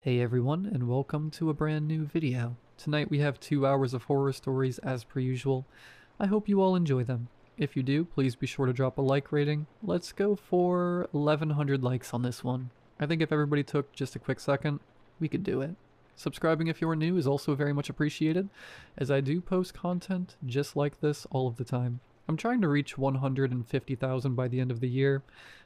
Hey everyone, and welcome to a brand new video. Tonight we have 2 hours of horror stories as per usual. I hope you all enjoy them. If you do, please be sure to drop a like rating. Let's go for 1100 likes on this one. I think if everybody took just a quick second, we could do it. Subscribing if you are new is also very much appreciated, as I do post content just like this all of the time. I'm trying to reach 150,000 by the end of the year,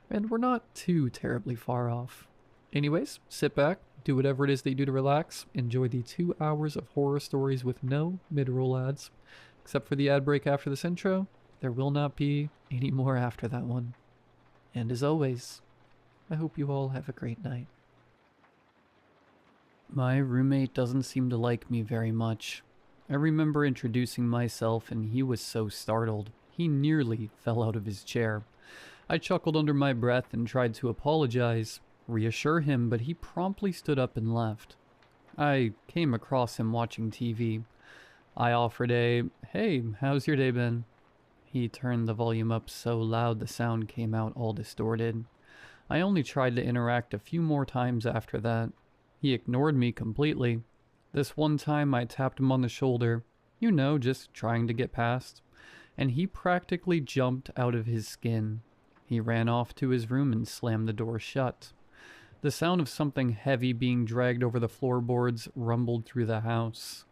and we're not too terribly far off. Anyways, sit back, do whatever it is that you do to relax, enjoy the 2 hours of horror stories with no mid-roll ads. Except for the ad break after this intro, there will not be any more after that one. And as always, I hope you all have a great night. My roommate doesn't seem to like me very much. I remember introducing myself and he was so startled, he nearly fell out of his chair. I chuckled under my breath and tried to apologize, reassure him, but he promptly stood up and left. I came across him watching TV. I offered a, "Hey, how's your day been?" He turned the volume up so loud the sound came out all distorted. I only tried to interact a few more times after that. He ignored me completely. This one time I tapped him on the shoulder, you know, just trying to get past, and he practically jumped out of his skin. He ran off to his room and slammed the door shut. The sound of something heavy being dragged over the floorboards rumbled through the house.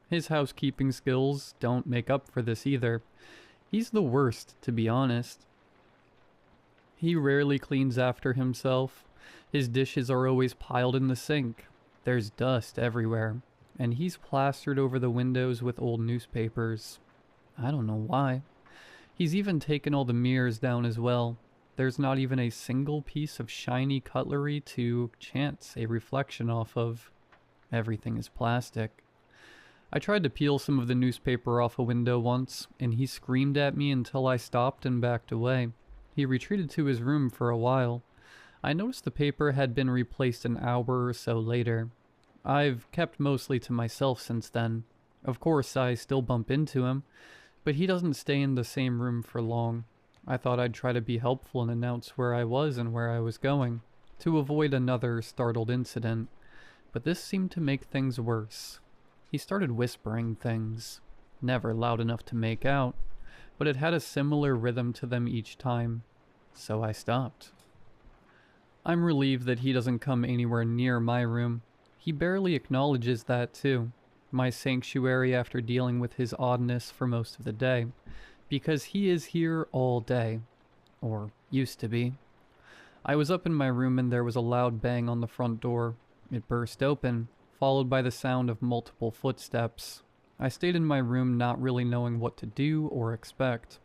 His housekeeping skills don't make up for this either. He's the worst, to be honest. He rarely cleans after himself. His dishes are always piled in the sink. There's dust everywhere, and he's plastered over the windows with old newspapers. I don't know why. He's even taken all the mirrors down as well. There's not even a single piece of shiny cutlery to chance a reflection off of. Everything is plastic. I tried to peel some of the newspaper off a window once, and he screamed at me until I stopped and backed away. He retreated to his room for a while. I noticed the paper had been replaced an hour or so later. I've kept mostly to myself since then. Of course, I still bump into him, but he doesn't stay in the same room for long. I thought I'd try to be helpful and announce where I was and where I was going, to avoid another startled incident, but this seemed to make things worse. He started whispering things, never loud enough to make out, but it had a similar rhythm to them each time, so I stopped. I'm relieved that he doesn't come anywhere near my room. He barely acknowledges that too, my sanctuary after dealing with his oddness for most of the day, because he is here all day, or used to be. I was up in my room and there was a loud bang on the front door. It burst open, followed by the sound of multiple footsteps. I stayed in my room not really knowing what to do or expect.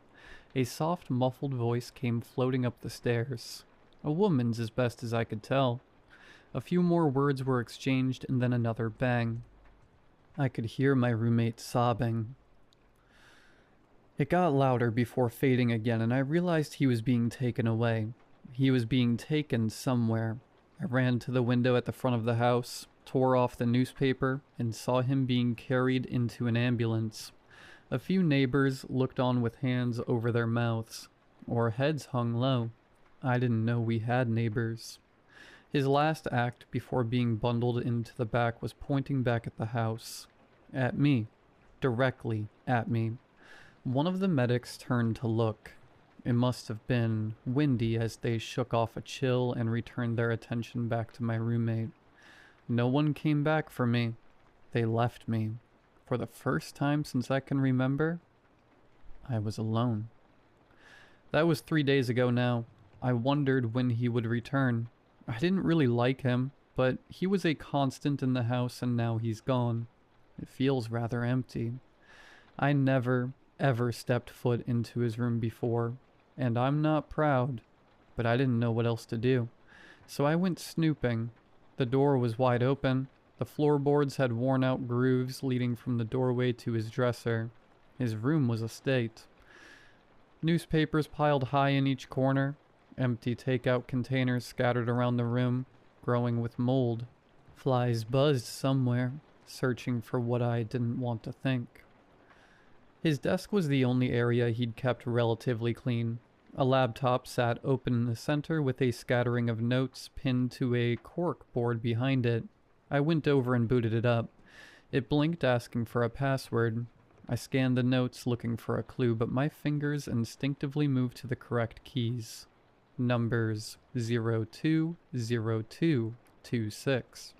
A soft, muffled voice came floating up the stairs. A woman's, as best as I could tell. A few more words were exchanged and then another bang. I could hear my roommate sobbing. It got louder before fading again, and I realized he was being taken away. He was being taken somewhere. I ran to the window at the front of the house, tore off the newspaper, and saw him being carried into an ambulance. A few neighbors looked on with hands over their mouths, or heads hung low. I didn't know we had neighbors. His last act before being bundled into the back was pointing back at the house. At me. Directly at me. One of the medics turned to look. It must have been windy as they shook off a chill and returned their attention back to my roommate. No one came back for me. They left me. For the first time since I can remember, I was alone. That was 3 days ago now. I wondered when he would return. I didn't really like him, but he was a constant in the house and now he's gone. It feels rather empty. I never, ever stepped foot into his room before, and I'm not proud, but I didn't know what else to do. So I went snooping. The door was wide open. The floorboards had worn out grooves leading from the doorway to his dresser. His room was a state. Newspapers piled high in each corner. Empty takeout containers scattered around the room, growing with mold. Flies buzzed somewhere, searching for what I didn't want to think. His desk was the only area he'd kept relatively clean. A laptop sat open in the center with a scattering of notes pinned to a cork board behind it. I went over and booted it up. It blinked asking for a password. I scanned the notes looking for a clue, but my fingers instinctively moved to the correct keys. Numbers 020226.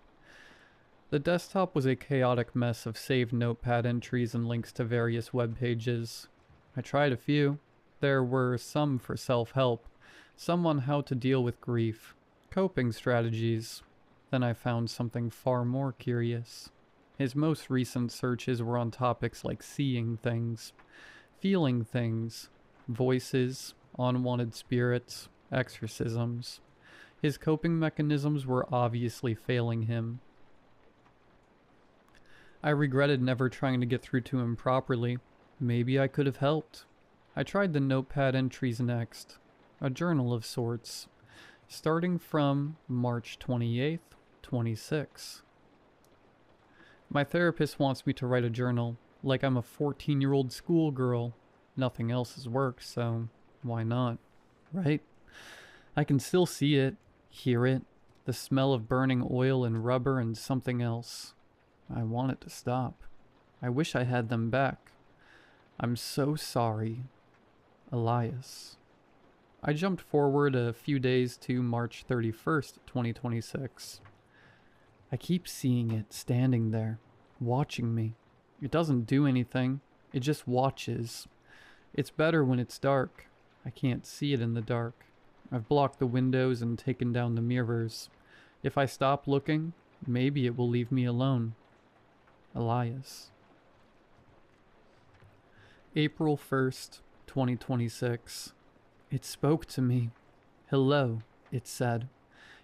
The desktop was a chaotic mess of saved notepad entries and links to various web pages. I tried a few. There were some for self-help, some on how to deal with grief, coping strategies. Then I found something far more curious. His most recent searches were on topics like seeing things, feeling things, voices, unwanted spirits, exorcisms. His coping mechanisms were obviously failing him. I regretted never trying to get through to him properly. Maybe I could have helped. I tried the notepad entries next, a journal of sorts, starting from March 28th, 26. My therapist wants me to write a journal, like I'm a 14-year-old schoolgirl. Nothing else has worked, so why not, right? I can still see it, hear it, the smell of burning oil and rubber and something else. I want it to stop. I wish I had them back. I'm so sorry. Elias. I jumped forward a few days to March 31st, 2026. I keep seeing it standing there, watching me. It doesn't do anything. It just watches. It's better when it's dark. I can't see it in the dark. I've blocked the windows and taken down the mirrors. If I stop looking, maybe it will leave me alone. Elias. April 1st, 2026. It spoke to me. Hello, it said.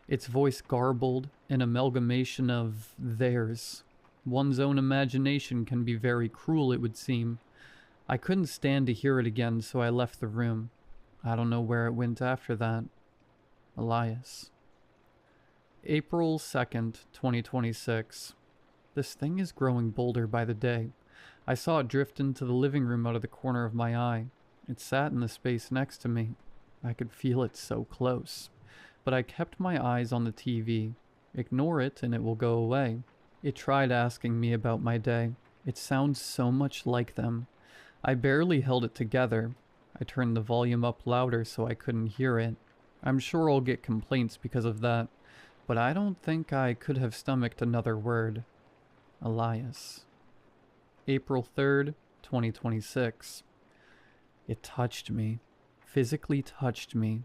Its voice garbled, an amalgamation of theirs. One's own imagination can be very cruel, it would seem. I couldn't stand to hear it again, so I left the room. I don't know where it went after that. Elias. April 2nd, 2026. This thing is growing bolder by the day. I saw it drift into the living room out of the corner of my eye. It sat in the space next to me. I could feel it so close. But I kept my eyes on the TV. Ignore it and it will go away. It tried asking me about my day. It sounds so much like them. I barely held it together. I turned the volume up louder so I couldn't hear it. I'm sure I'll get complaints because of that, but I don't think I could have stomached another word. Elias. April 3rd, 2026. It touched me. Physically touched me.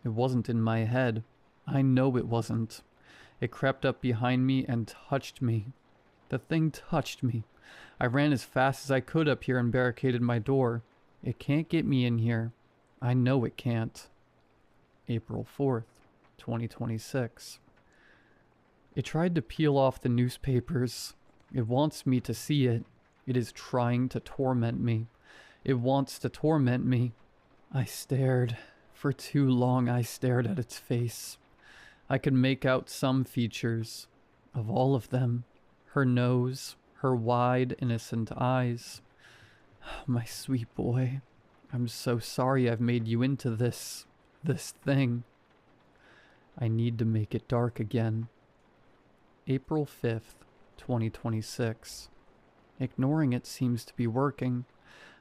It wasn't in my head. I know it wasn't. It crept up behind me and touched me. The thing touched me. I ran as fast as I could up here and barricaded my door. It can't get me in here. I know it can't. April 4th, 2026. It tried to peel off the newspapers. It wants me to see it. It is trying to torment me. It wants to torment me. I stared. For too long I stared at its face. I could make out some features. Of all of them. Her nose. Her wide, innocent eyes. My sweet boy. I'm so sorry I've made you into this thing. I need to make it dark again. April 5th, 2026. Ignoring it seems to be working.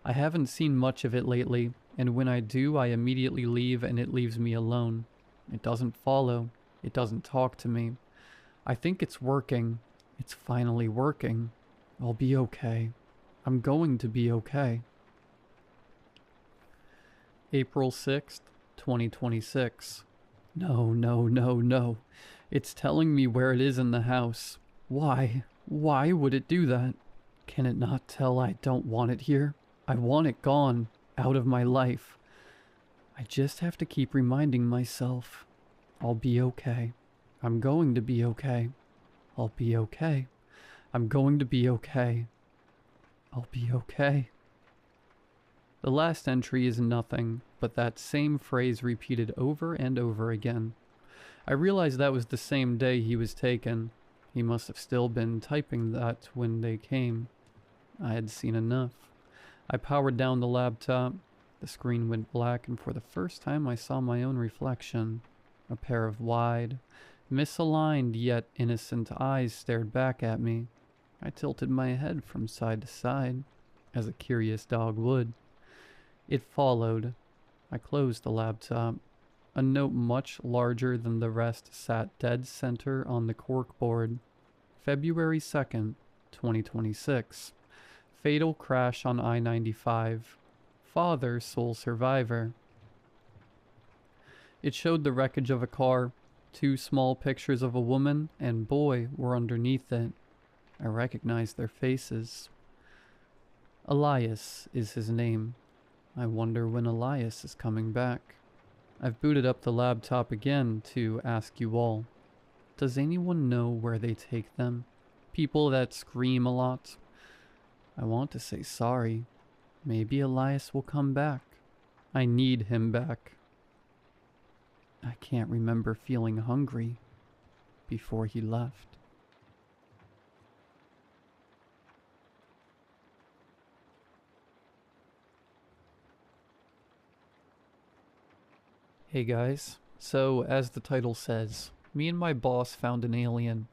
I haven't seen much of it lately, and when I do, I immediately leave and it leaves me alone. It doesn't follow. It doesn't talk to me. I think it's working. It's finally working. I'll be okay. I'm going to be okay. April 6th, 2026. No, no, no, no. It's telling me where it is in the house. Why? Why would it do that? Can it not tell I don't want it here? I want it gone, out of my life. I just have to keep reminding myself. I'll be okay. I'm going to be okay. I'll be okay. I'm going to be okay. I'll be okay. The last entry is nothing but that same phrase repeated over and over again. I realized that was the same day he was taken. He must have still been typing that when they came. I had seen enough. I powered down the laptop. The screen went black, and for the first time I saw my own reflection. A pair of wide, Misaligned yet innocent eyes stared back at me. I tilted my head from side to side, as a curious dog would. It followed. I closed the laptop. A note much larger than the rest sat dead center on the corkboard. February 2nd, 2026. Fatal crash on I-95. Father sole survivor. It showed the wreckage of a car. 2 small pictures of a woman and boy were underneath it. I recognized their faces. Elias is his name. I wonder when Elias is coming back. I've booted up the laptop again to ask you all. Does anyone know where they take them? People that scream a lot? I want to say sorry. Maybe Elias will come back. I need him back. I can't remember feeling hungry before he left. Hey guys, so as the title says, me and my boss found an alien,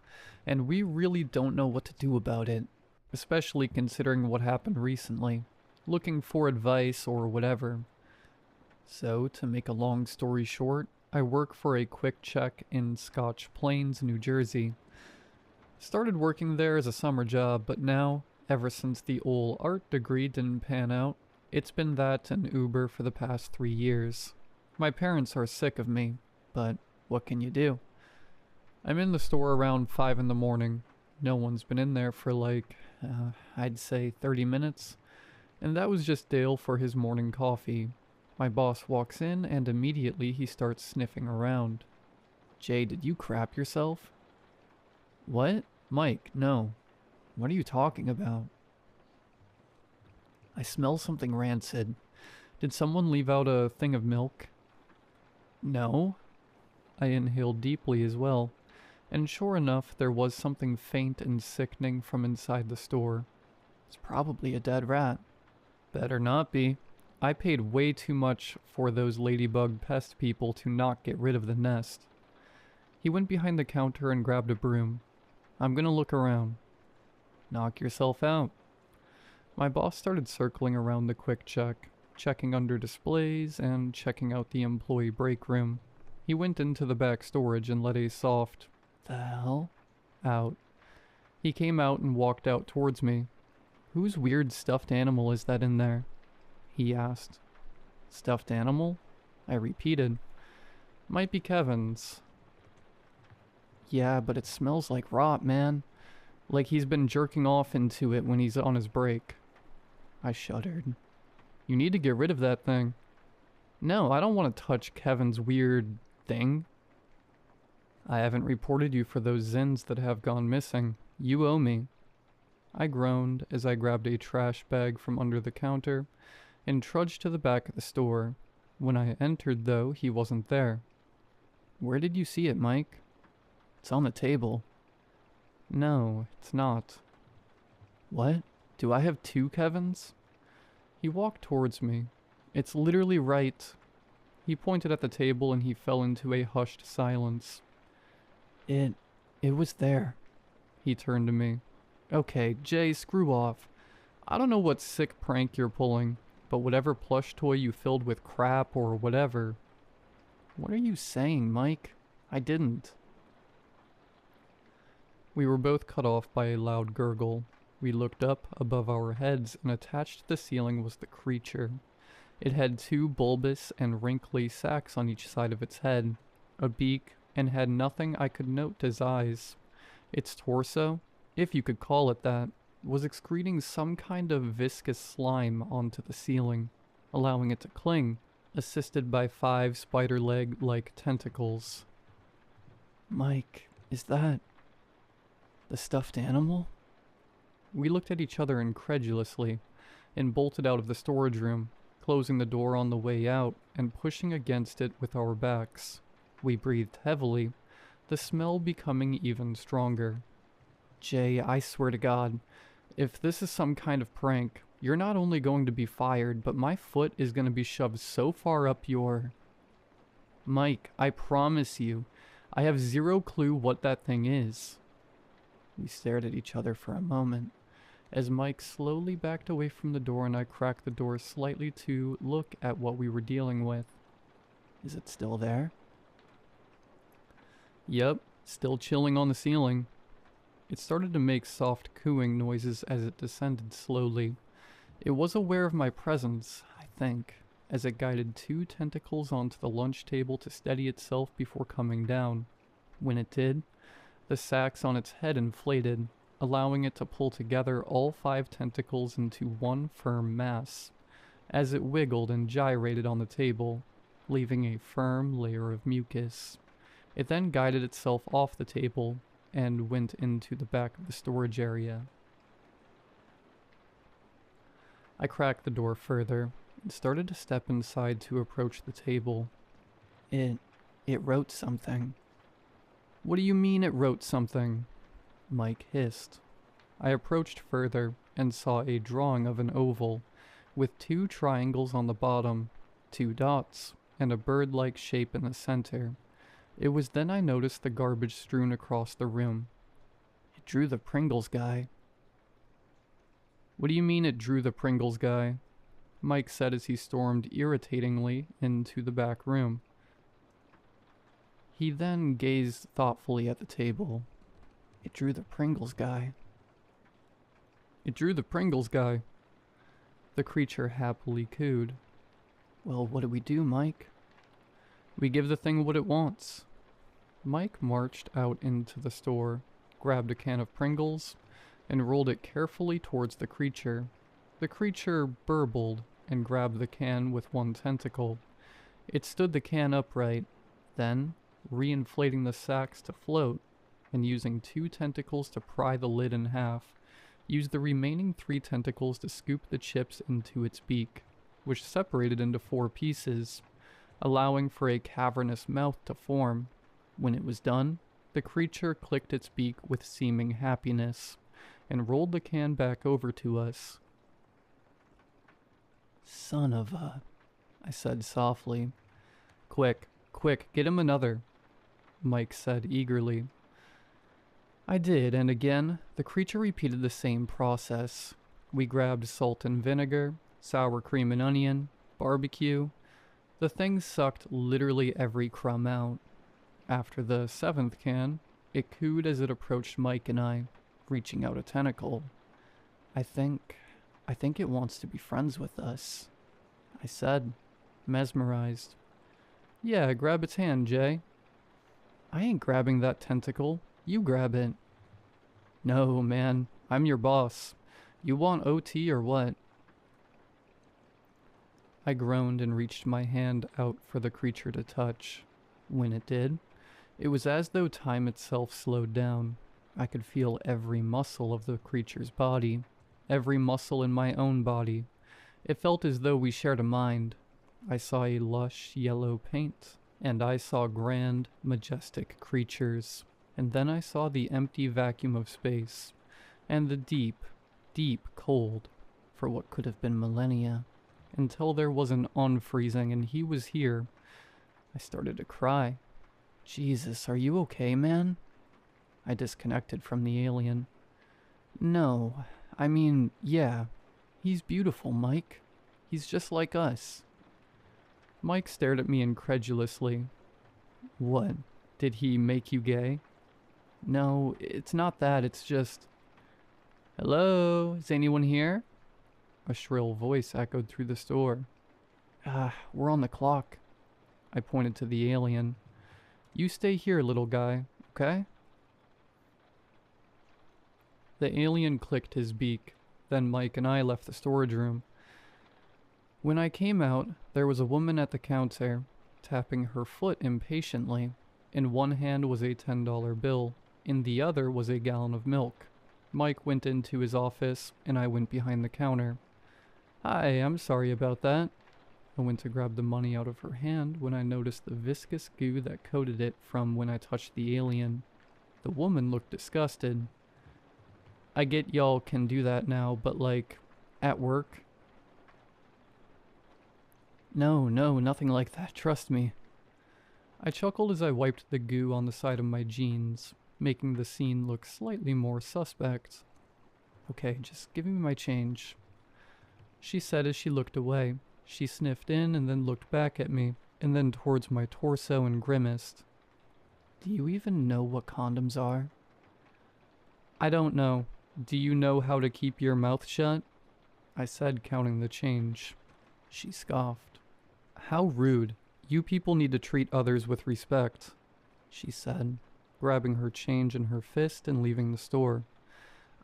and we really don't know what to do about it, especially considering what happened recently, looking for advice or whatever. So, to make a long story short, I work for a quick check in Scotch Plains, New Jersey. Started working there as a summer job, but now, ever since the old art degree didn't pan out, it's been that and Uber for the past 3 years. My parents are sick of me, but what can you do? I'm in the store around 5 in the morning. No one's been in there for I'd say 30 minutes. And that was just Dale for his morning coffee. My boss walks in and immediately he starts sniffing around. Jay, did you crap yourself? What? Mike, no. What are you talking about? I smell something rancid. Did someone leave out a thing of milk? No. I inhaled deeply as well, and sure enough, there was something faint and sickening from inside the store. It's probably a dead rat. Better not be. I paid way too much for those ladybug pest people to not get rid of the nest. He went behind the counter and grabbed a broom. I'm gonna look around. Knock yourself out. My boss started circling around the quick check, checking under displays and checking out the employee break room. He went into the back storage and let a soft, "The hell?" out. He came out and walked out towards me. Whose weird stuffed animal is that in there? He asked. Stuffed animal? I repeated. Might be Kevin's. Yeah, but it smells like rot, man. Like he's been jerking off into it when he's on his break. I shuddered. You need to get rid of that thing. No, I don't want to touch Kevin's weird thing. I haven't reported you for those Zins that have gone missing. You owe me. I groaned as I grabbed a trash bag from under the counter and trudged to the back of the store. When I entered, though, he wasn't there. Where did you see it, Mike? It's on the table. No, it's not. What? Do I have 2 Kevins? He walked towards me. It's literally right. He pointed at the table and he fell into a hushed silence. It was there. He turned to me. Okay, Jay, screw off. I don't know what sick prank you're pulling, but whatever plush toy you filled with crap or whatever. What are you saying, Mike? I didn't. We were both cut off by a loud gurgle. We looked up above our heads, and attached to the ceiling was the creature. It had 2 bulbous and wrinkly sacs on each side of its head, a beak, and had nothing I could note as eyes. Its torso, if you could call it that, was excreting some kind of viscous slime onto the ceiling, allowing it to cling, assisted by 5 spider leg-like tentacles. Mike, is that the stuffed animal? We looked at each other incredulously, and bolted out of the storage room, closing the door on the way out and pushing against it with our backs. We breathed heavily, the smell becoming even stronger. Jay, I swear to God, if this is some kind of prank, you're not only going to be fired, but my foot is going to be shoved so far up your... Mike, I promise you, I have zero clue what that thing is. We stared at each other for a moment, as Mike slowly backed away from the door and I cracked the door slightly to look at what we were dealing with. Is it still there? Yep, still chilling on the ceiling. It started to make soft cooing noises as it descended slowly. It was aware of my presence, I think, as it guided 2 tentacles onto the lunch table to steady itself before coming down. When it did, the sacks on its head inflated, allowing it to pull together all 5 tentacles into one firm mass, as it wiggled and gyrated on the table, leaving a firm layer of mucus. It then guided itself off the table and went into the back of the storage area. I cracked the door further and started to step inside to approach the table. It wrote something. What do you mean it wrote something? Mike hissed. I approached further and saw a drawing of an oval, with 2 triangles on the bottom, 2 dots, and a bird-like shape in the center. It was then I noticed the garbage strewn across the room. It drew the Pringles guy. What do you mean it drew the Pringles guy? Mike said as he stormed irritatingly into the back room. He then gazed thoughtfully at the table. It drew the Pringles guy. It drew the Pringles guy. The creature happily cooed. Well, what do we do, Mike? We give the thing what it wants. Mike marched out into the store, grabbed a can of Pringles, and rolled it carefully towards the creature. The creature burbled and grabbed the can with 1 tentacle. It stood the can upright, then, reinflating the sacks to float, and using 2 tentacles to pry the lid in half, used the remaining 3 tentacles to scoop the chips into its beak, which separated into 4 pieces, allowing for a cavernous mouth to form. When it was done, the creature clicked its beak with seeming happiness, and rolled the can back over to us. Son of a... I said softly. Quick, get him another, Mike said eagerly. I did, and again, the creature repeated the same process. We grabbed salt and vinegar, sour cream and onion, barbecue. The thing sucked literally every crumb out. After the 7th can, it cooed as it approached Mike and I, reaching out a tentacle. I think it wants to be friends with us, I said, mesmerized. Yeah, grab its hand, Jay. I ain't grabbing that tentacle. You grab it. No, man, I'm your boss. You want OT or what? I groaned and reached my hand out for the creature to touch. When it did, it was as though time itself slowed down. I could feel every muscle of the creature's body, every muscle in my own body. It felt as though we shared a mind. I saw a lush yellow paint, and I saw grand, majestic creatures. And then I saw the empty vacuum of space, and the deep, deep cold, for what could have been millennia, until there was an unfreezing and he was here. I started to cry. Jesus, are you okay, man? I disconnected from the alien. No, I mean, yeah. He's beautiful, Mike. He's just like us. Mike stared at me incredulously. What? Did he make you gay? No, it's not that, it's just... Hello? Is anyone here? A shrill voice echoed through the store. We're on the clock. I pointed to the alien. You stay here, little guy, okay? The alien clicked his beak. Then Mike and I left the storage room. When I came out, there was a woman at the counter, tapping her foot impatiently. In one hand was a $10 bill. In the other was a gallon of milk. Mike went into his office, and I went behind the counter. Hi, I'm sorry about that. I went to grab the money out of her hand when I noticed the viscous goo that coated it from when I touched the alien. The woman looked disgusted. I get y'all can do that now, but like, at work? No, nothing like that, trust me. I chuckled as I wiped the goo on the side of my jeans, making the scene look slightly more suspect. Okay, just give me my change, she said as she looked away. She sniffed in and then looked back at me, and then towards my torso and grimaced. Do you even know what condoms are? I don't know. Do you know how to keep your mouth shut? I said, counting the change. She scoffed. How rude. You people need to treat others with respect, she said, grabbing her change in her fist and leaving the store.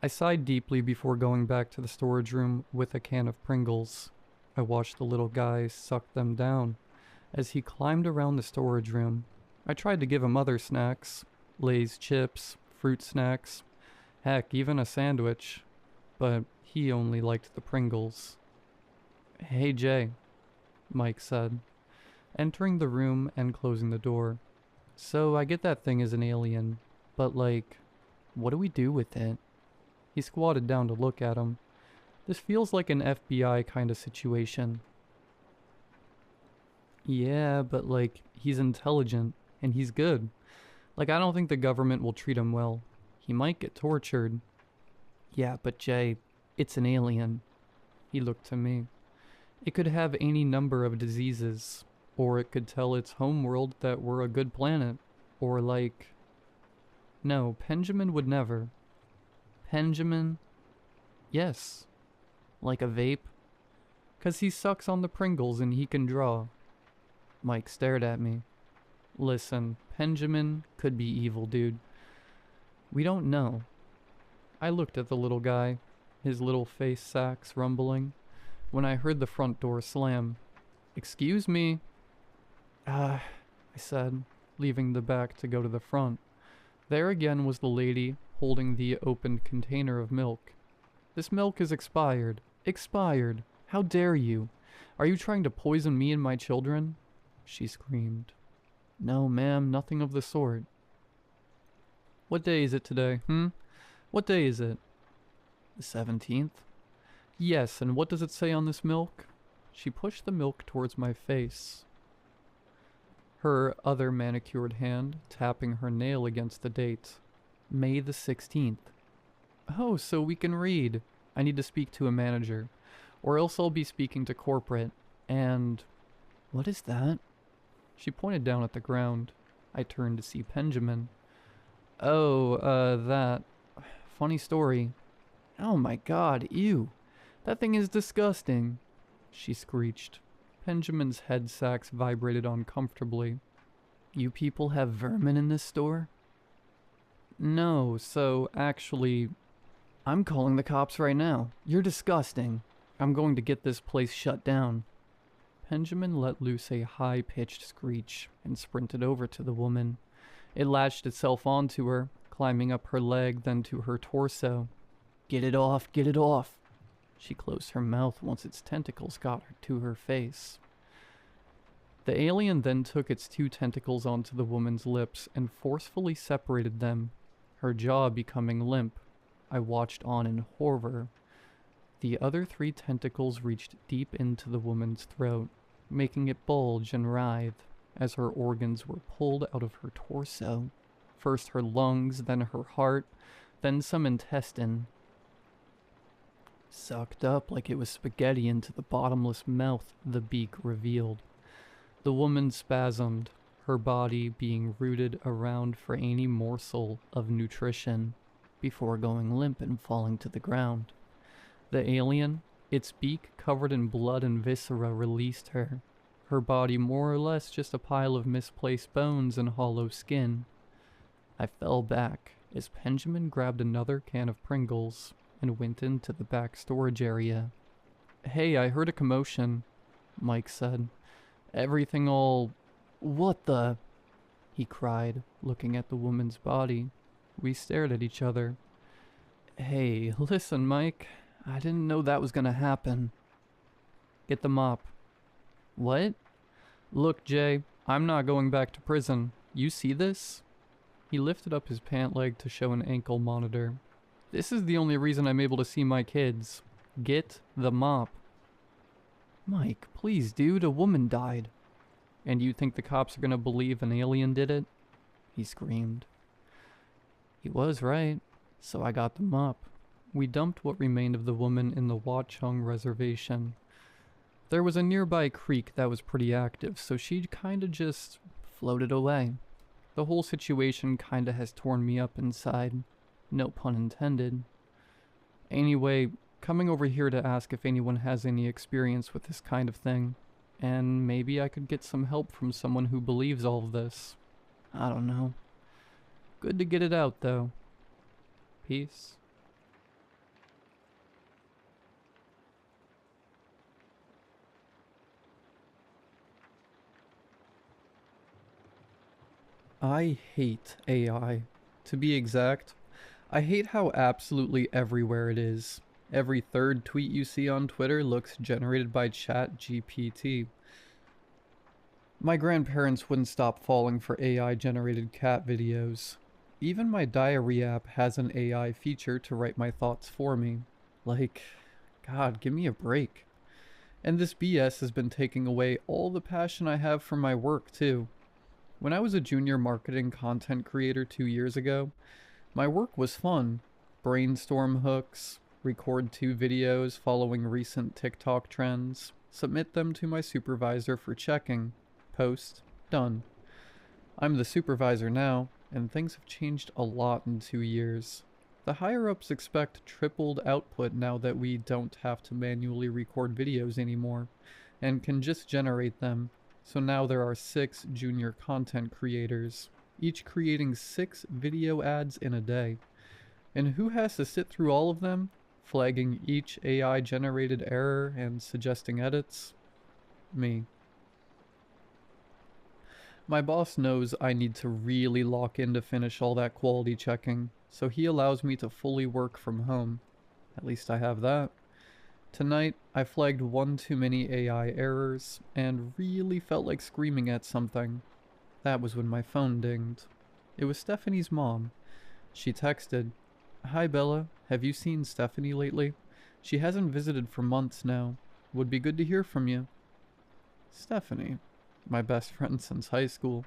I sighed deeply before going back to the storage room with a can of Pringles. I watched the little guy suck them down as he climbed around the storage room. I tried to give him other snacks, Lay's chips, fruit snacks, heck, even a sandwich, but he only liked the Pringles. Hey Jay, Mike said, entering the room and closing the door. So I get that thing is an alien, but like, what do we do with it? He squatted down to look at him. This feels like an FBI kind of situation. Yeah, but like, he's intelligent, and he's good. Like, I don't think the government will treat him well. He might get tortured. Yeah, but Jay, it's an alien. He looked to me. It could have any number of diseases, or it could tell its homeworld that we're a good planet, or like... No, Benjamin would never. Benjamin? Yes. Like a vape? 'Cause he sucks on the Pringles and he can draw. Mike stared at me. Listen, Benjamin could be evil, dude. We don't know. I looked at the little guy, his little face sacs rumbling, when I heard the front door slam. Excuse me? I said, leaving the back to go to the front. There again was the lady holding the opened container of milk. This milk is expired. Expired. How dare you? Are you trying to poison me and my children? She screamed. No, ma'am, nothing of the sort. What day is it today, What day is it? The 17th? Yes, and what does it say on this milk? She pushed the milk towards my face, her other manicured hand tapping her nail against the date. May the 16th. Oh, so we can read. I need to speak to a manager, or else I'll be speaking to corporate. And... what is that? She pointed down at the ground. I turned to see Benjamin. Oh, that. Funny story. Oh my god, ew. That thing is disgusting, she screeched. Benjamin's head sacs vibrated uncomfortably. You people have vermin in this store? No, so actually, I'm calling the cops right now. You're disgusting. I'm going to get this place shut down. Benjamin let loose a high-pitched screech and sprinted over to the woman. It latched itself onto her, climbing up her leg, then to her torso. Get it off, get it off. She closed her mouth once its tentacles got her to her face. The alien then took its two tentacles onto the woman's lips and forcefully separated them, her jaw becoming limp. I watched on in horror. The other three tentacles reached deep into the woman's throat, making it bulge and writhe as her organs were pulled out of her torso. First her lungs, then her heart, then some intestine. Sucked up like it was spaghetti into the bottomless mouth the beak revealed. The woman spasmed, her body being rooted around for any morsel of nutrition, before going limp and falling to the ground. The alien, its beak covered in blood and viscera, released her, her body more or less just a pile of misplaced bones and hollow skin. I fell back as Benjamin grabbed another can of Pringles and went into the back storage area. Hey, I heard a commotion, Mike said. Everything all... What the... he cried, looking at the woman's body. We stared at each other. Hey, listen, Mike. I didn't know that was gonna happen. Get the mop. What? Look, Jay, I'm not going back to prison. You see this? He lifted up his pant leg to show an ankle monitor. This is the only reason I'm able to see my kids. Get the mop. Mike, please, dude, a woman died. And you think the cops are gonna believe an alien did it? He screamed. He was right, so I got them up. We dumped what remained of the woman in the Watchung reservation. There was a nearby creek that was pretty active, so she kinda just floated away. The whole situation kinda has torn me up inside. No pun intended. Anyway, coming over here to ask if anyone has any experience with this kind of thing. And maybe I could get some help from someone who believes all of this. I don't know. Good to get it out, though. Peace. I hate AI. To be exact, I hate how absolutely everywhere it is. Every third tweet you see on Twitter looks generated by ChatGPT. My grandparents wouldn't stop falling for AI-generated cat videos. Even my diary app has an AI feature to write my thoughts for me. Like, God, give me a break. And this BS has been taking away all the passion I have for my work, too. When I was a junior marketing content creator 2 years ago, my work was fun. Brainstorm hooks, record 2 videos following recent TikTok trends, submit them to my supervisor for checking, post, done. I'm the supervisor now, and things have changed a lot in 2 years. The higher-ups expect tripled output now that we don't have to manually record videos anymore, and can just generate them. So now there are 6 junior content creators, each creating 6 video ads in a day. And who has to sit through all of them, flagging each AI-generated error and suggesting edits? Me. My boss knows I need to really lock in to finish all that quality checking, so he allows me to fully work from home. At least I have that. Tonight, I flagged one too many AI errors, and really felt like screaming at something. That was when my phone dinged. It was Stephanie's mom. She texted, "Hi Bella, have you seen Stephanie lately? She hasn't visited for months now. Would be good to hear from you." Stephanie, my best friend since high school.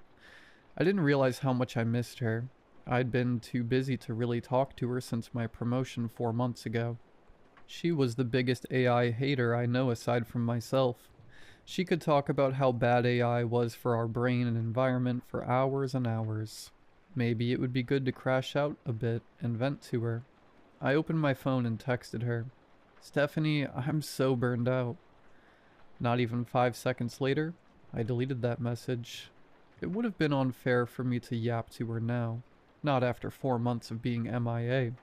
I didn't realize how much I missed her. I'd been too busy to really talk to her since my promotion 4 months ago. She was the biggest AI hater I know aside from myself. She could talk about how bad AI was for our brain and environment for hours and hours. Maybe it would be good to crash out a bit and vent to her. I opened my phone and texted her, "Stephanie, I'm so burned out." Not even 5 seconds later, I deleted that message. It would have been unfair for me to yap to her now, not after 4 months of being MIA.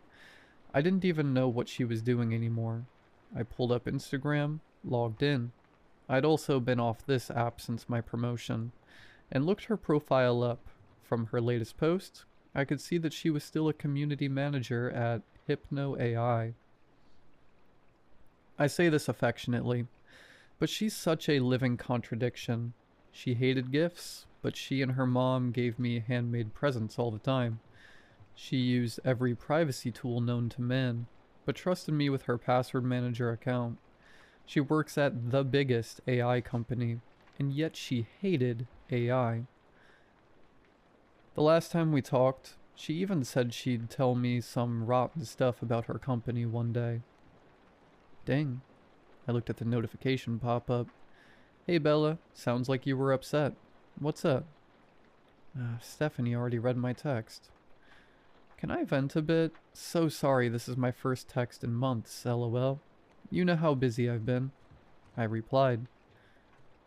I didn't even know what she was doing anymore. I pulled up Instagram, logged in. I'd also been off this app since my promotion, and looked her profile up. From her latest post, I could see that she was still a community manager at Hypno AI. I say this affectionately, but she's such a living contradiction. She hated gifts, but she and her mom gave me handmade presents all the time. She used every privacy tool known to man, but trusted me with her password manager account. She works at the biggest AI company, and yet she hated AI. The last time we talked, she even said she'd tell me some rotten stuff about her company one day. Dang. I looked at the notification pop up. "Hey Bella, sounds like you were upset. What's up?" Stephanie already read my text. "Can I vent a bit? So sorry this is my first text in months, lol. You know how busy I've been." I replied,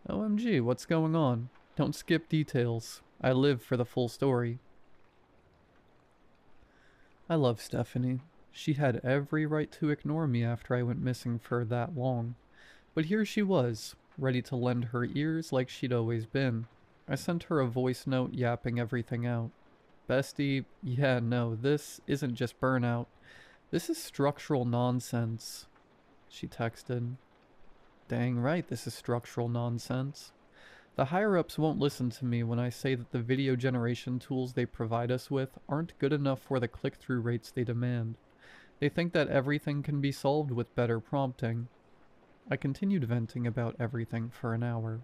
"OMG, what's going on? Don't skip details. I live for the full story." I love Stephanie. She had every right to ignore me after I went missing for that long. But here she was, ready to lend her ears like she'd always been. I sent her a voice note yapping everything out. "Bestie, yeah, no, this isn't just burnout. This is structural nonsense." She texted, "Dang right, this is structural nonsense. The higher-ups won't listen to me when I say that the video generation tools they provide us with aren't good enough for the click-through rates they demand. They think that everything can be solved with better prompting." I continued venting about everything for an hour.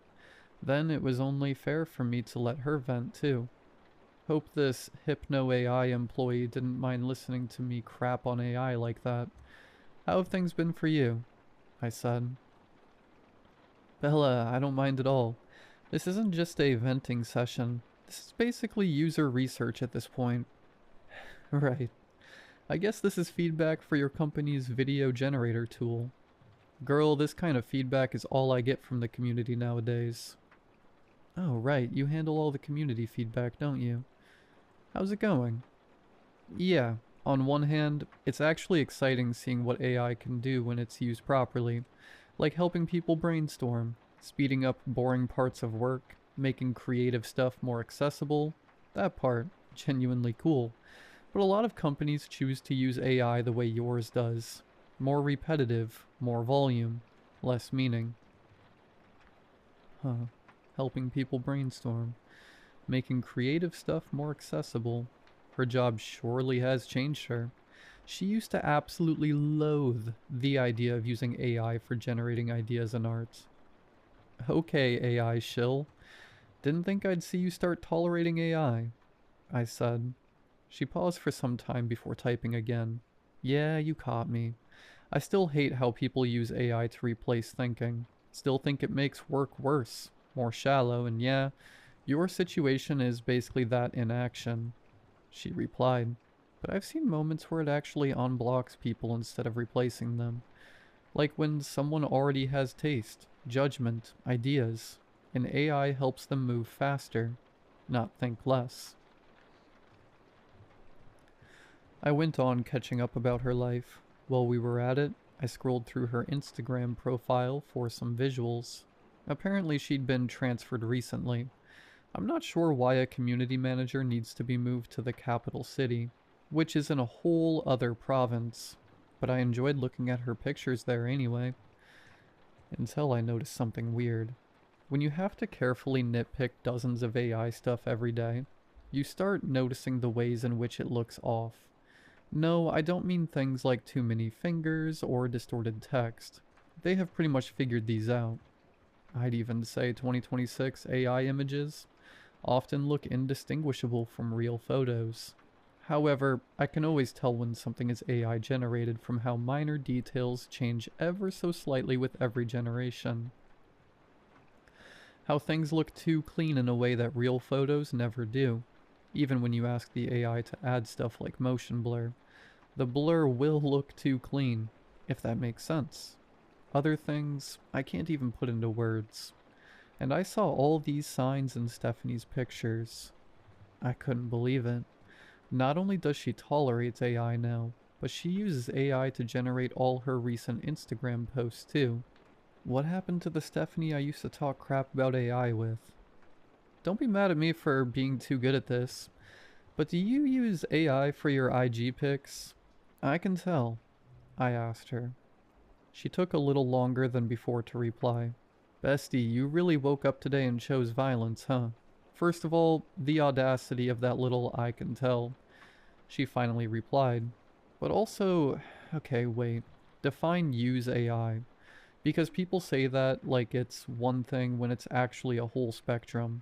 Then it was only fair for me to let her vent too. Hope this Hypno AI employee didn't mind listening to me crap on AI like that. How have things been for you? I said. Bella, I don't mind at all. This isn't just a venting session. This is basically user research at this point. Right. I guess this is feedback for your company's video generator tool. Girl, this kind of feedback is all I get from the community nowadays. Oh, right, you handle all the community feedback, don't you? How's it going? Yeah, on one hand, it's actually exciting seeing what AI can do when it's used properly, like helping people brainstorm, speeding up boring parts of work, making creative stuff more accessible. That part, genuinely cool. But a lot of companies choose to use AI the way yours does. More repetitive, more volume, less meaning. Huh. Helping people brainstorm. Making creative stuff more accessible. Her job surely has changed her. She used to absolutely loathe the idea of using AI for generating ideas and art. Okay, AI shill. Didn't think I'd see you start tolerating AI, I said. She paused for some time before typing again. Yeah, you caught me. I still hate how people use AI to replace thinking. Still think it makes work worse, more shallow, and yeah, your situation is basically that in action. She replied, but I've seen moments where it actually unblocks people instead of replacing them. Like when someone already has taste, judgment, ideas, and AI helps them move faster, not think less. I went on catching up about her life. While we were at it, I scrolled through her Instagram profile for some visuals. Apparently she'd been transferred recently. I'm not sure why a community manager needs to be moved to the capital city, which is in a whole other province, but I enjoyed looking at her pictures there anyway. Until I noticed something weird. When you have to carefully nitpick dozens of AI stuff every day, you start noticing the ways in which it looks off. No, I don't mean things like too many fingers or distorted text. They have pretty much figured these out. I'd even say 2026 AI images often look indistinguishable from real photos. However, I can always tell when something is AI generated from how minor details change ever so slightly with every generation. How things look too clean in a way that real photos never do. Even when you ask the AI to add stuff like motion blur, the blur will look too clean, if that makes sense. Other things, I can't even put into words. And I saw all these signs in Stephanie's pictures. I couldn't believe it. Not only does she tolerate AI now, but she uses AI to generate all her recent Instagram posts too. What happened to the Stephanie I used to talk crap about AI with? Don't be mad at me for being too good at this, but do you use AI for your IG pics? I can tell, I asked her. She took a little longer than before to reply. Bestie, you really woke up today and chose violence, huh? First of all, the audacity of that little I can tell. She finally replied. But also, okay, wait. Define use AI. Because people say that like it's one thing when it's actually a whole spectrum.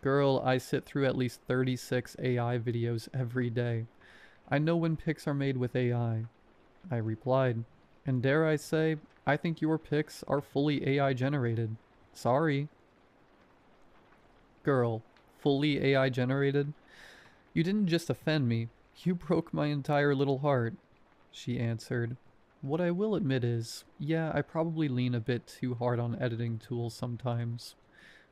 Girl, I sit through at least 36 AI videos every day. I know when pics are made with AI. I replied. And dare I say, I think your pics are fully AI generated. Sorry. Girl, fully AI generated? You didn't just offend me, you broke my entire little heart, she answered. What I will admit is, yeah, I probably lean a bit too hard on editing tools sometimes.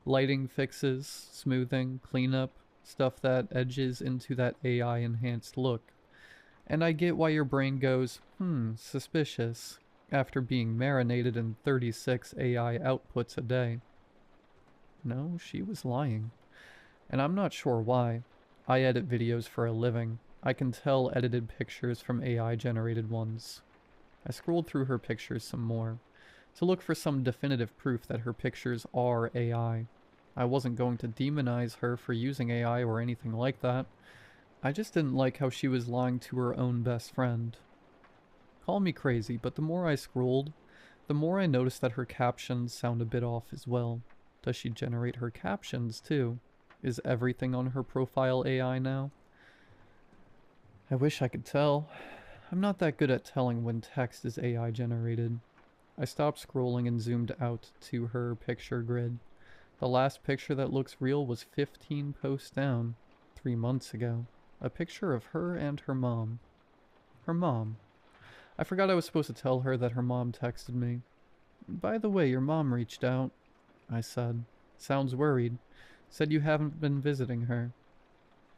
Lighting fixes, smoothing, cleanup, stuff that edges into that AI enhanced look. And I get why your brain goes, suspicious, after being marinated in 36 AI outputs a day. No, she was lying. And I'm not sure why. I edit videos for a living. I can tell edited pictures from AI generated ones. I scrolled through her pictures some more, to look for some definitive proof that her pictures are AI. I wasn't going to demonize her for using AI or anything like that. I just didn't like how she was lying to her own best friend. Call me crazy, but the more I scrolled, the more I noticed that her captions sound a bit off as well. Does she generate her captions too? Is everything on her profile AI now? I wish I could tell. I'm not that good at telling when text is AI generated. I stopped scrolling and zoomed out to her picture grid. The last picture that looks real was 15 posts down, 3 months ago. A picture of her and her mom. Her mom. I forgot I was supposed to tell her that her mom texted me. By the way, your mom reached out, I said. Sounds worried. Said you haven't been visiting her.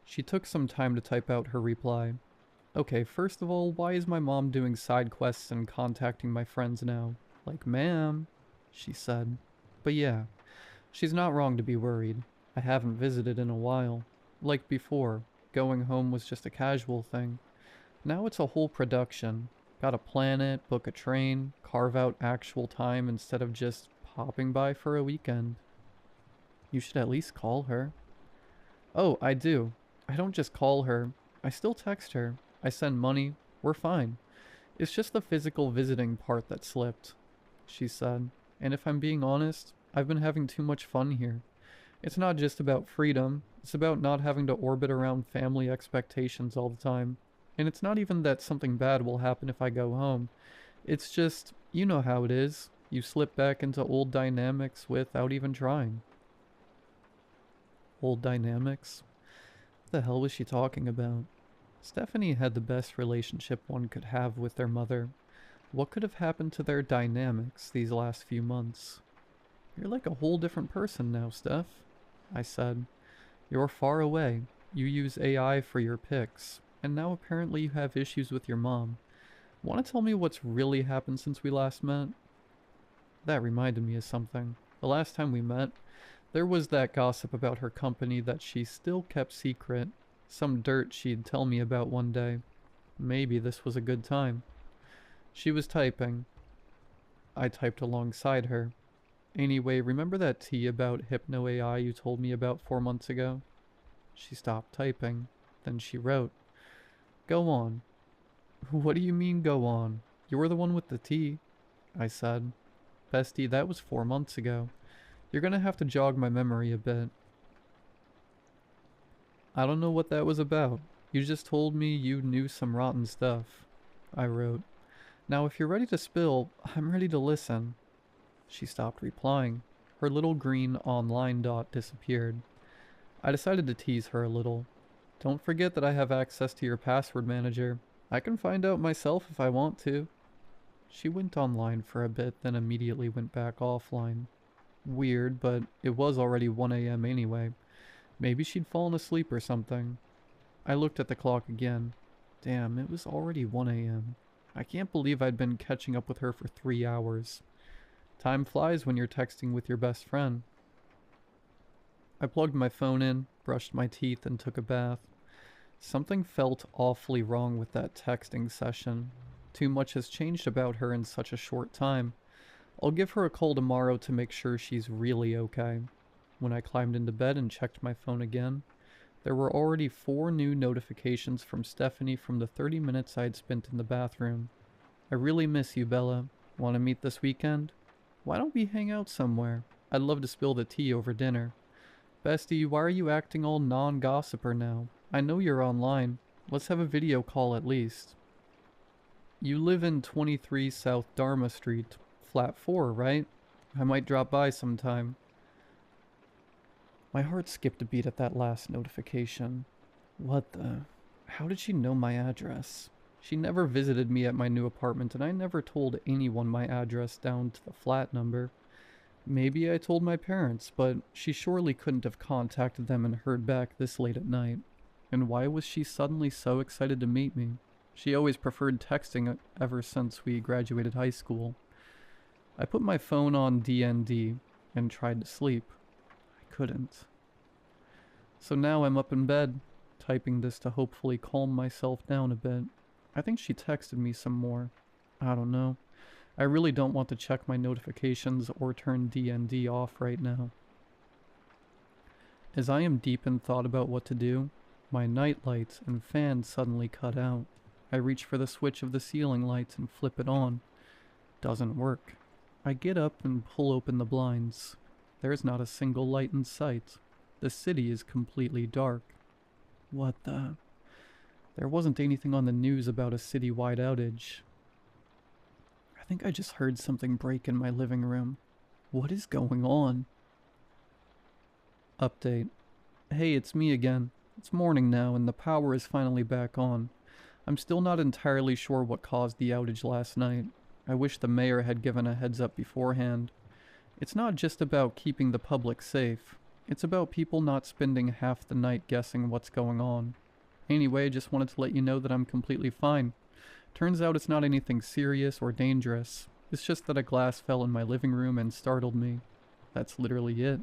She took some time to type out her reply. Okay, first of all, why is my mom doing side quests and contacting my friends now? Like, ma'am, she said. But yeah, she's not wrong to be worried. I haven't visited in a while. Like before, going home was just a casual thing. Now it's a whole production. Gotta plan it, book a train, carve out actual time instead of just popping by for a weekend. You should at least call her. Oh, I do. I don't just call her. I still text her. I send money. We're fine. It's just the physical visiting part that slipped, she said. And if I'm being honest, I've been having too much fun here. It's not just about freedom. It's about not having to orbit around family expectations all the time. And it's not even that something bad will happen if I go home. It's just, you know how it is. You slip back into old dynamics without even trying. Old dynamics? What the hell was she talking about? Stephanie had the best relationship one could have with their mother. What could have happened to their dynamics these last few months? You're like a whole different person now, Steph, I said. You're far away. You use AI for your pics, and now apparently you have issues with your mom. Want to tell me what's really happened since we last met? That reminded me of something. The last time we met, there was that gossip about her company that she still kept secret. Some dirt she'd tell me about one day. Maybe this was a good time. She was typing. I typed alongside her. Anyway, remember that tea about Hypno AI you told me about 4 months ago? She stopped typing. Then she wrote, Go on. What do you mean, go on? You were the one with the tea, I said. Bestie, that was 4 months ago. You're gonna have to jog my memory a bit. I don't know what that was about. You just told me you knew some rotten stuff, I wrote. Now if you're ready to spill, I'm ready to listen. She stopped replying. Her little green online dot disappeared. I decided to tease her a little. Don't forget that I have access to your password manager. I can find out myself if I want to. She went online for a bit, then immediately went back offline. Weird, but it was already 1 a.m. anyway. Maybe she'd fallen asleep or something. I looked at the clock again. Damn, it was already 1 a.m. I can't believe I'd been catching up with her for 3 hours. Time flies when you're texting with your best friend. I plugged my phone in, brushed my teeth, and took a bath. Something felt awfully wrong with that texting session. Too much has changed about her in such a short time. I'll give her a call tomorrow to make sure she's really okay. When I climbed into bed and checked my phone again, there were already 4 new notifications from Stephanie from the 30 minutes I'd spent in the bathroom. I really miss you, Bella. Want to meet this weekend? Why don't we hang out somewhere? I'd love to spill the tea over dinner. Bestie, why are you acting all non-gossiper now? I know you're online. Let's have a video call at least. You live in 23 South Dharma Street, flat 4, right? I might drop by sometime. My heart skipped a beat at that last notification. What the? How did she know my address? She never visited me at my new apartment, and I never told anyone my address down to the flat number. Maybe I told my parents, but she surely couldn't have contacted them and heard back this late at night. And why was she suddenly so excited to meet me? She always preferred texting ever since we graduated high school. I put my phone on DND and tried to sleep. I couldn't. So now I'm up in bed, typing this to hopefully calm myself down a bit. I think she texted me some more. I don't know. I really don't want to check my notifications or turn DND off right now. As I am deep in thought about what to do, my night lights and fan suddenly cut out. I reach for the switch of the ceiling lights and flip it on. Doesn't work. I get up and pull open the blinds. There's not a single light in sight. The city is completely dark. What the? There wasn't anything on the news about a citywide outage. I think I just heard something break in my living room. What is going on? Update. Hey, it's me again. It's morning now and the power is finally back on. I'm still not entirely sure what caused the outage last night. I wish the mayor had given a heads up beforehand. It's not just about keeping the public safe. It's about people not spending half the night guessing what's going on. Anyway, just wanted to let you know that I'm completely fine. Turns out it's not anything serious or dangerous. It's just that a glass fell in my living room and startled me. That's literally it.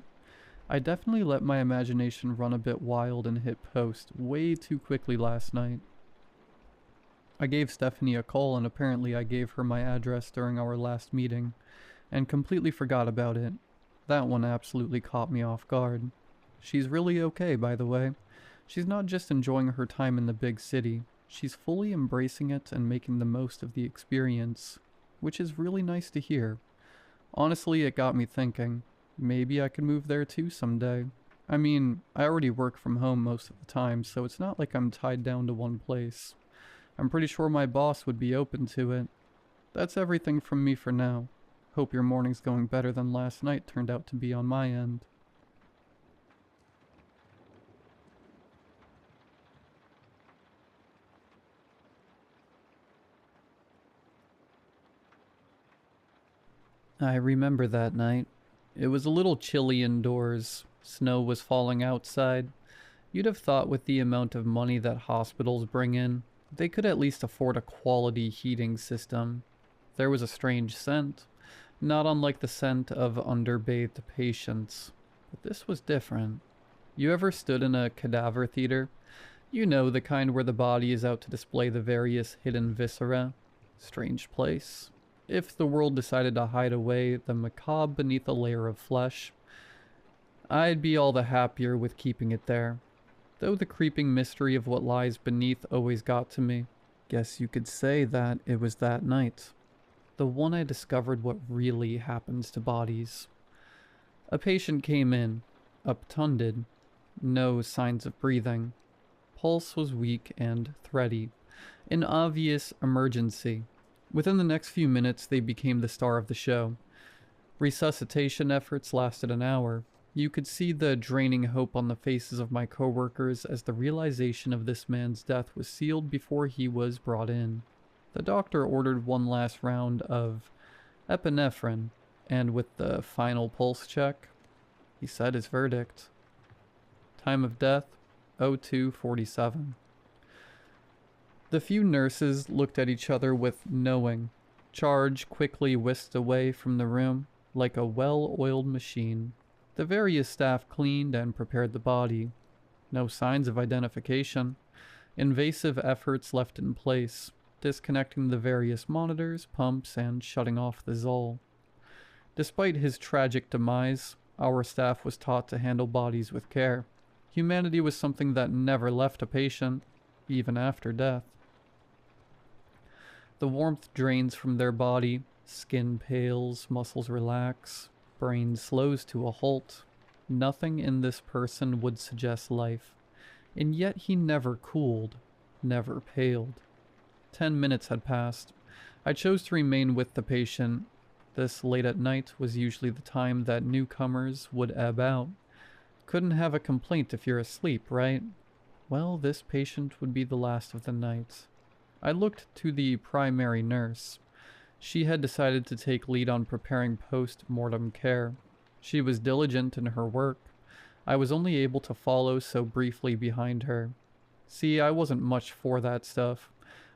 I definitely let my imagination run a bit wild and hit post way too quickly last night. I gave Stephanie a call and apparently I gave her my address during our last meeting, and completely forgot about it. That one absolutely caught me off guard. She's really okay, by the way. She's not just enjoying her time in the big city, she's fully embracing it and making the most of the experience, which is really nice to hear. Honestly, it got me thinking, maybe I could move there too someday. I mean, I already work from home most of the time, so it's not like I'm tied down to one place. I'm pretty sure my boss would be open to it. That's everything from me for now. Hope your morning's going better than last night turned out to be on my end. I remember that night. It was a little chilly indoors. Snow was falling outside. You'd have thought with the amount of money that hospitals bring in, they could at least afford a quality heating system. There was a strange scent, not unlike the scent of underbathed patients. But this was different. You ever stood in a cadaver theater? You know, the kind where the body is out to display the various hidden viscera. Strange place. If the world decided to hide away the macabre beneath a layer of flesh, I'd be all the happier with keeping it there. Though the creeping mystery of what lies beneath always got to me. Guess you could say that it was that night. The one I discovered what really happens to bodies. A patient came in, obtunded, no signs of breathing. Pulse was weak and thready. An obvious emergency. Within the next few minutes, they became the star of the show. Resuscitation efforts lasted an hour. You could see the draining hope on the faces of my coworkers as the realization of this man's death was sealed before he was brought in. The doctor ordered one last round of epinephrine, and with the final pulse check, he said his verdict. Time of death, 02:47. The few nurses looked at each other with knowing. Charge quickly whisked away from the room like a well-oiled machine. The various staff cleaned and prepared the body. No signs of identification. Invasive efforts left in place, disconnecting the various monitors, pumps, and shutting off the Zoll. Despite his tragic demise, our staff was taught to handle bodies with care. Humanity was something that never left a patient, even after death. The warmth drains from their body, skin pales, muscles relax, brain slows to a halt. Nothing in this person would suggest life, and yet he never cooled, never paled. 10 minutes had passed. I chose to remain with the patient. This late at night was usually the time that newcomers would ebb out. Couldn't have a complaint if you're asleep, right? Well, this patient would be the last of the night. I looked to the primary nurse. She had decided to take lead on preparing post-mortem care. She was diligent in her work. I was only able to follow so briefly behind her. See, I wasn't much for that stuff.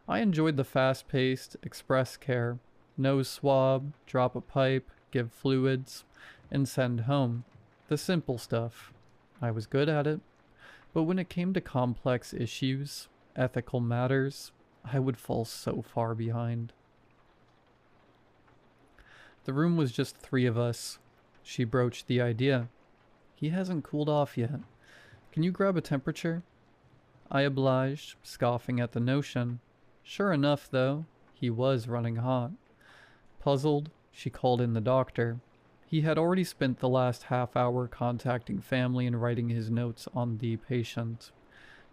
I enjoyed the fast-paced, express care. Nose swab, drop a pipe, give fluids, and send home. The simple stuff. I was good at it. But when it came to complex issues, ethical matters, I would fall so far behind. The room was just 3 of us. She broached the idea. He hasn't cooled off yet. Can you grab a temperature? I obliged, scoffing at the notion. Sure enough, though, he was running hot. Puzzled, she called in the doctor. He had already spent the last half hour contacting family and writing his notes on the patient.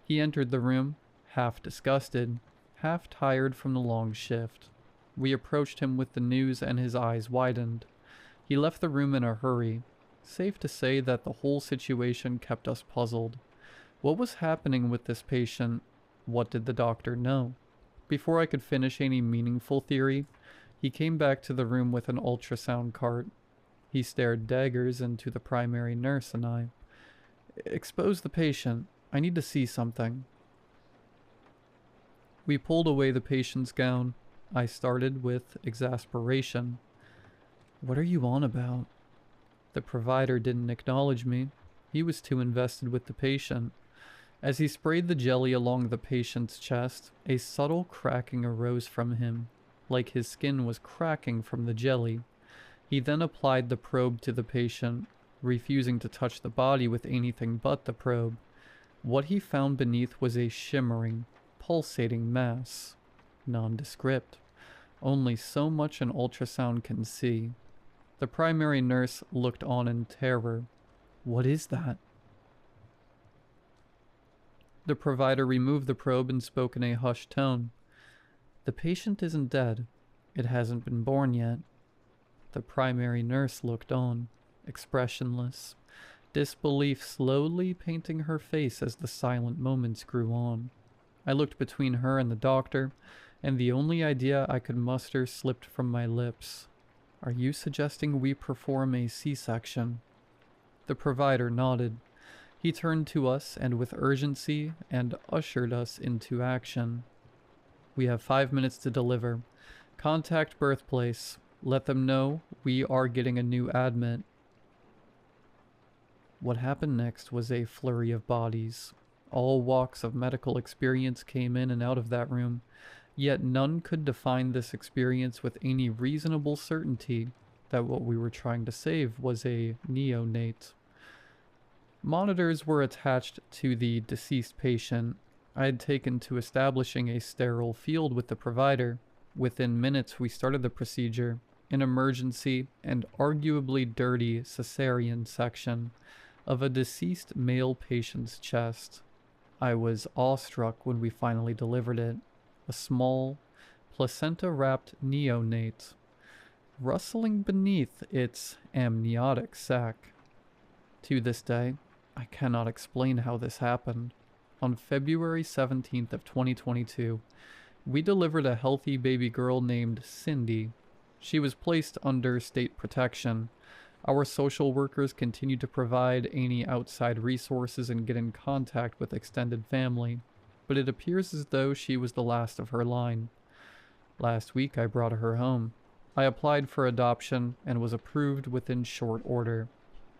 He entered the room, half disgusted, half tired from the long shift. We approached him with the news and his eyes widened. He left the room in a hurry. Safe to say that the whole situation kept us puzzled. What was happening with this patient? What did the doctor know? Before I could finish any meaningful theory, he came back to the room with an ultrasound cart. He stared daggers into the primary nurse and I. "Expose the patient. I need to see something." We pulled away the patient's gown. I started with exasperation. "What are you on about?" The provider didn't acknowledge me. He was too invested with the patient. As he sprayed the jelly along the patient's chest, a subtle cracking arose from him, like his skin was cracking from the jelly. He then applied the probe to the patient, refusing to touch the body with anything but the probe. What he found beneath was a shimmering, pulsating mass. Nondescript. Only so much an ultrasound can see. The primary nurse looked on in terror. "What is that?" The provider removed the probe and spoke in a hushed tone. "The patient isn't dead. It hasn't been born yet." The primary nurse looked on, expressionless, disbelief slowly painting her face as the silent moments grew on. I looked between her and the doctor, and the only idea I could muster slipped from my lips. "Are you suggesting we perform a C-section?" The provider nodded. He turned to us and with urgency and ushered us into action. "We have 5 minutes to deliver. Contact birthplace. Let them know we are getting a new admit." What happened next was a flurry of bodies. All walks of medical experience came in and out of that room, yet none could define this experience with any reasonable certainty that what we were trying to save was a neonate. Monitors were attached to the deceased patient. I had taken to establishing a sterile field with the provider. Within minutes, we started the procedure, an emergency and arguably dirty cesarean section of a deceased male patient's chest. I was awestruck when we finally delivered it. A small, placenta-wrapped neonate, rustling beneath its amniotic sac. To this day, I cannot explain how this happened. On February 17th of 2022, we delivered a healthy baby girl named Cindy. She was placed under state protection. Our social workers continued to provide any outside resources and get in contact with extended family, but it appears as though she was the last of her line. Last week I brought her home. I applied for adoption and was approved within short order.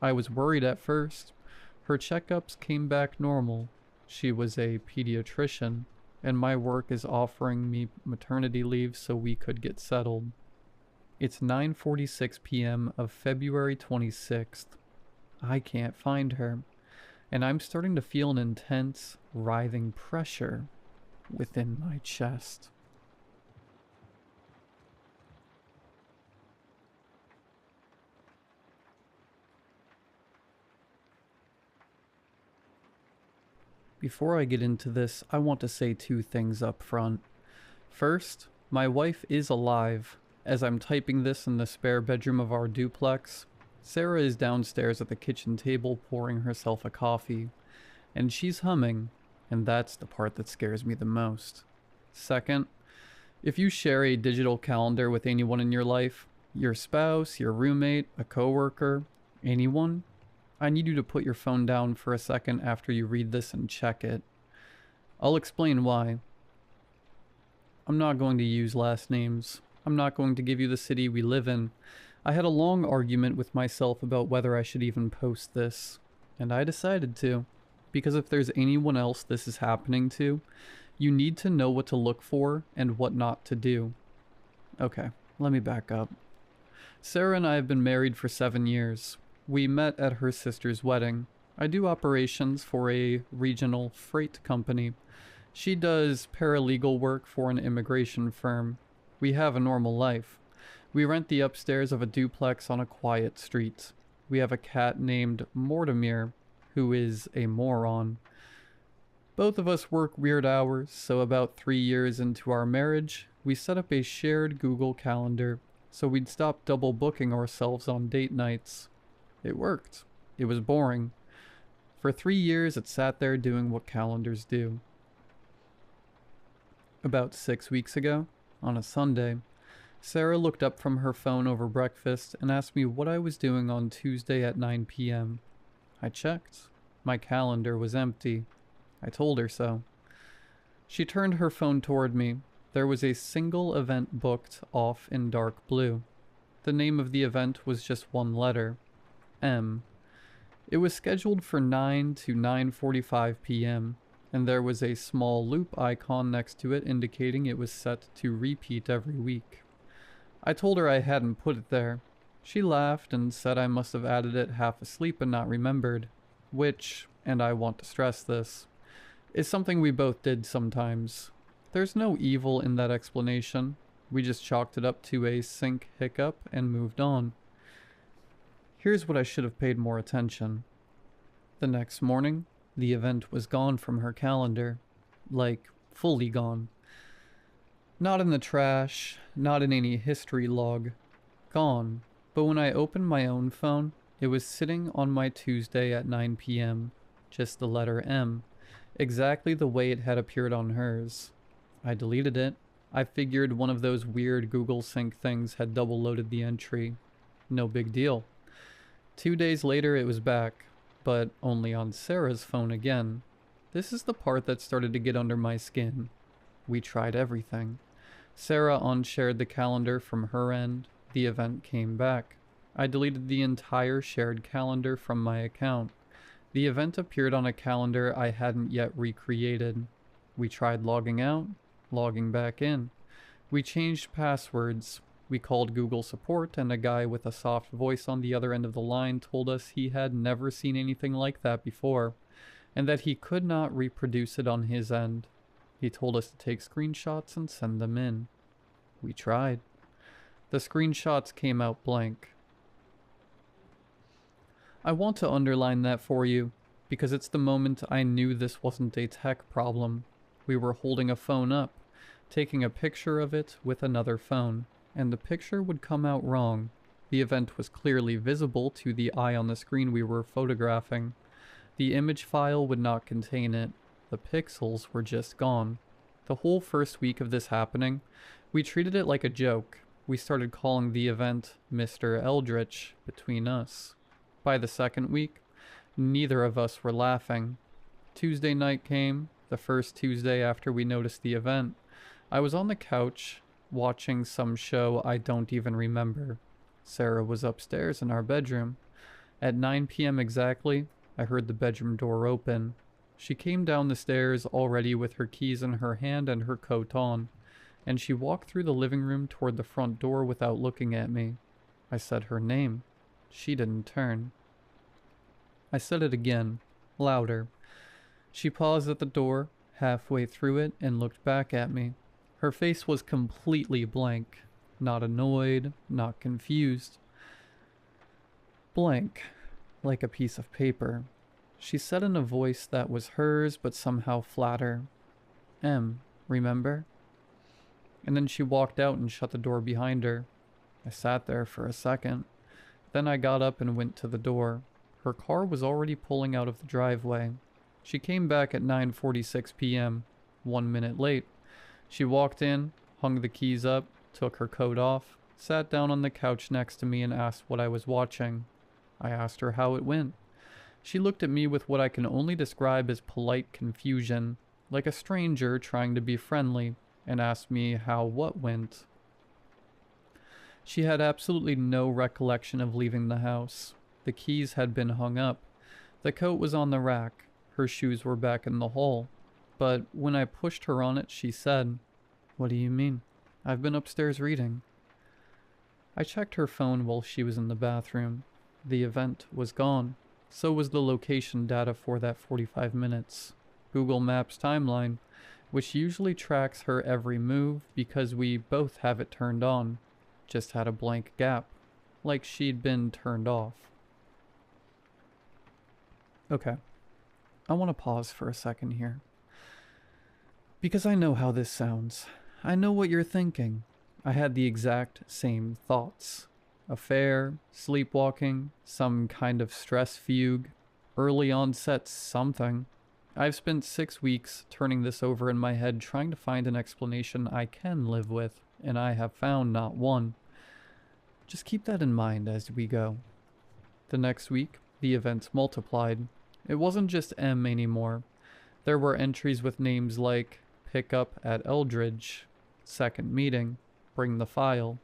I was worried at first. Her checkups came back normal. She was a pediatrician, and my work is offering me maternity leave so we could get settled. It's 9:46 p.m. of February 26th. I can't find her, and I'm starting to feel an intense, writhing pressure within my chest. Before I get into this, I want to say 2 things up front. First, my wife is alive. As I'm typing this in the spare bedroom of our duplex, Sarah is downstairs at the kitchen table pouring herself a coffee, and she's humming, and that's the part that scares me the most. Second, if you share a digital calendar with anyone in your life, your spouse, your roommate, a coworker, anyone, I need you to put your phone down for a second after you read this and check it. I'll explain why. I'm not going to use last names. I'm not going to give you the city we live in. I had a long argument with myself about whether I should even post this, and I decided to, because if there's anyone else this is happening to, you need to know what to look for and what not to do. Okay, let me back up. Sarah and I have been married for 7 years. We met at her sister's wedding. I do operations for a regional freight company. She does paralegal work for an immigration firm. We have a normal life. We rent the upstairs of a duplex on a quiet street. We have a cat named Mortimer, who is a moron. Both of us work weird hours, so about 3 years into our marriage, we set up a shared Google Calendar so we'd stop double booking ourselves on date nights. It worked. It was boring. For 3 years, it sat there doing what calendars do. About 6 weeks ago, on a Sunday, Sarah looked up from her phone over breakfast and asked me what I was doing on Tuesday at 9 p.m. I checked. My calendar was empty. I told her so. She turned her phone toward me. There was a single event booked off in dark blue. The name of the event was just one letter, M. It was scheduled for 9 to 9:45 p.m., and there was a small loop icon next to it indicating it was set to repeat every week. I told her I hadn't put it there. She laughed and said I must have added it half asleep and not remembered, which, and I want to stress this, is something we both did sometimes. There's no evil in that explanation. We just chalked it up to a sync hiccup and moved on. Here's what I should have paid more attention. The next morning, the event was gone from her calendar. Like, fully gone. Not in the trash, not in any history log. Gone. But when I opened my own phone, it was sitting on my Tuesday at 9 p.m. Just the letter M. Exactly the way it had appeared on hers. I deleted it. I figured one of those weird Google Sync things had double loaded the entry. No big deal. 2 days later it was back, but only on Sarah's phone again. This is the part that started to get under my skin. We tried everything. Sarah unshared the calendar from her end. The event came back. I deleted the entire shared calendar from my account. The event appeared on a calendar I hadn't yet recreated. We tried logging out, logging back in. We changed passwords. We called Google support, and a guy with a soft voice on the other end of the line told us he had never seen anything like that before, and that he could not reproduce it on his end. He told us to take screenshots and send them in. We tried. The screenshots came out blank. I want to underline that for you, because it's the moment I knew this wasn't a tech problem. We were holding a phone up, taking a picture of it with another phone, and the picture would come out wrong. The event was clearly visible to the eye on the screen we were photographing. The image file would not contain it. The pixels were just gone. The whole first week of this happening, we treated it like a joke. We started calling the event Mr. Eldritch between us. By the second week, neither of us were laughing. Tuesday night came, the first Tuesday after we noticed the event. I was on the couch, watching some show I don't even remember. Sarah was upstairs in our bedroom. At 9 p.m. exactly, I heard the bedroom door open. She came down the stairs already with her keys in her hand and her coat on, and she walked through the living room toward the front door without looking at me. I said her name. She didn't turn. I said it again, louder. She paused at the door, halfway through it, and looked back at me. Her face was completely blank. Not annoyed, not confused. Blank, like a piece of paper. She said in a voice that was hers, but somehow flatter. M, remember? And then she walked out and shut the door behind her. I sat there for a second. Then I got up and went to the door. Her car was already pulling out of the driveway. She came back at 9:46 p.m., 1 minute late. She walked in, hung the keys up, took her coat off, sat down on the couch next to me and asked what I was watching. I asked her how it went. She looked at me with what I can only describe as polite confusion, like a stranger trying to be friendly, and asked me how what went. She had absolutely no recollection of leaving the house. The keys had been hung up. The coat was on the rack. Her shoes were back in the hall. But when I pushed her on it, she said, "What do you mean? I've been upstairs reading." I checked her phone while she was in the bathroom. The event was gone. So was the location data for that 45 minutes. Google Maps timeline, which usually tracks her every move because we both have it turned on, just had a blank gap, like she'd been turned off. Okay, I want to pause for a second here. Because I know how this sounds. I know what you're thinking. I had the exact same thoughts. Affair, sleepwalking, some kind of stress fugue, early onset something. I've spent 6 weeks turning this over in my head trying to find an explanation I can live with, and I have found not one. Just keep that in mind as we go. The next week, the events multiplied. It wasn't just M anymore. There were entries with names like pick up at Eldridge, second meeting, bring the file.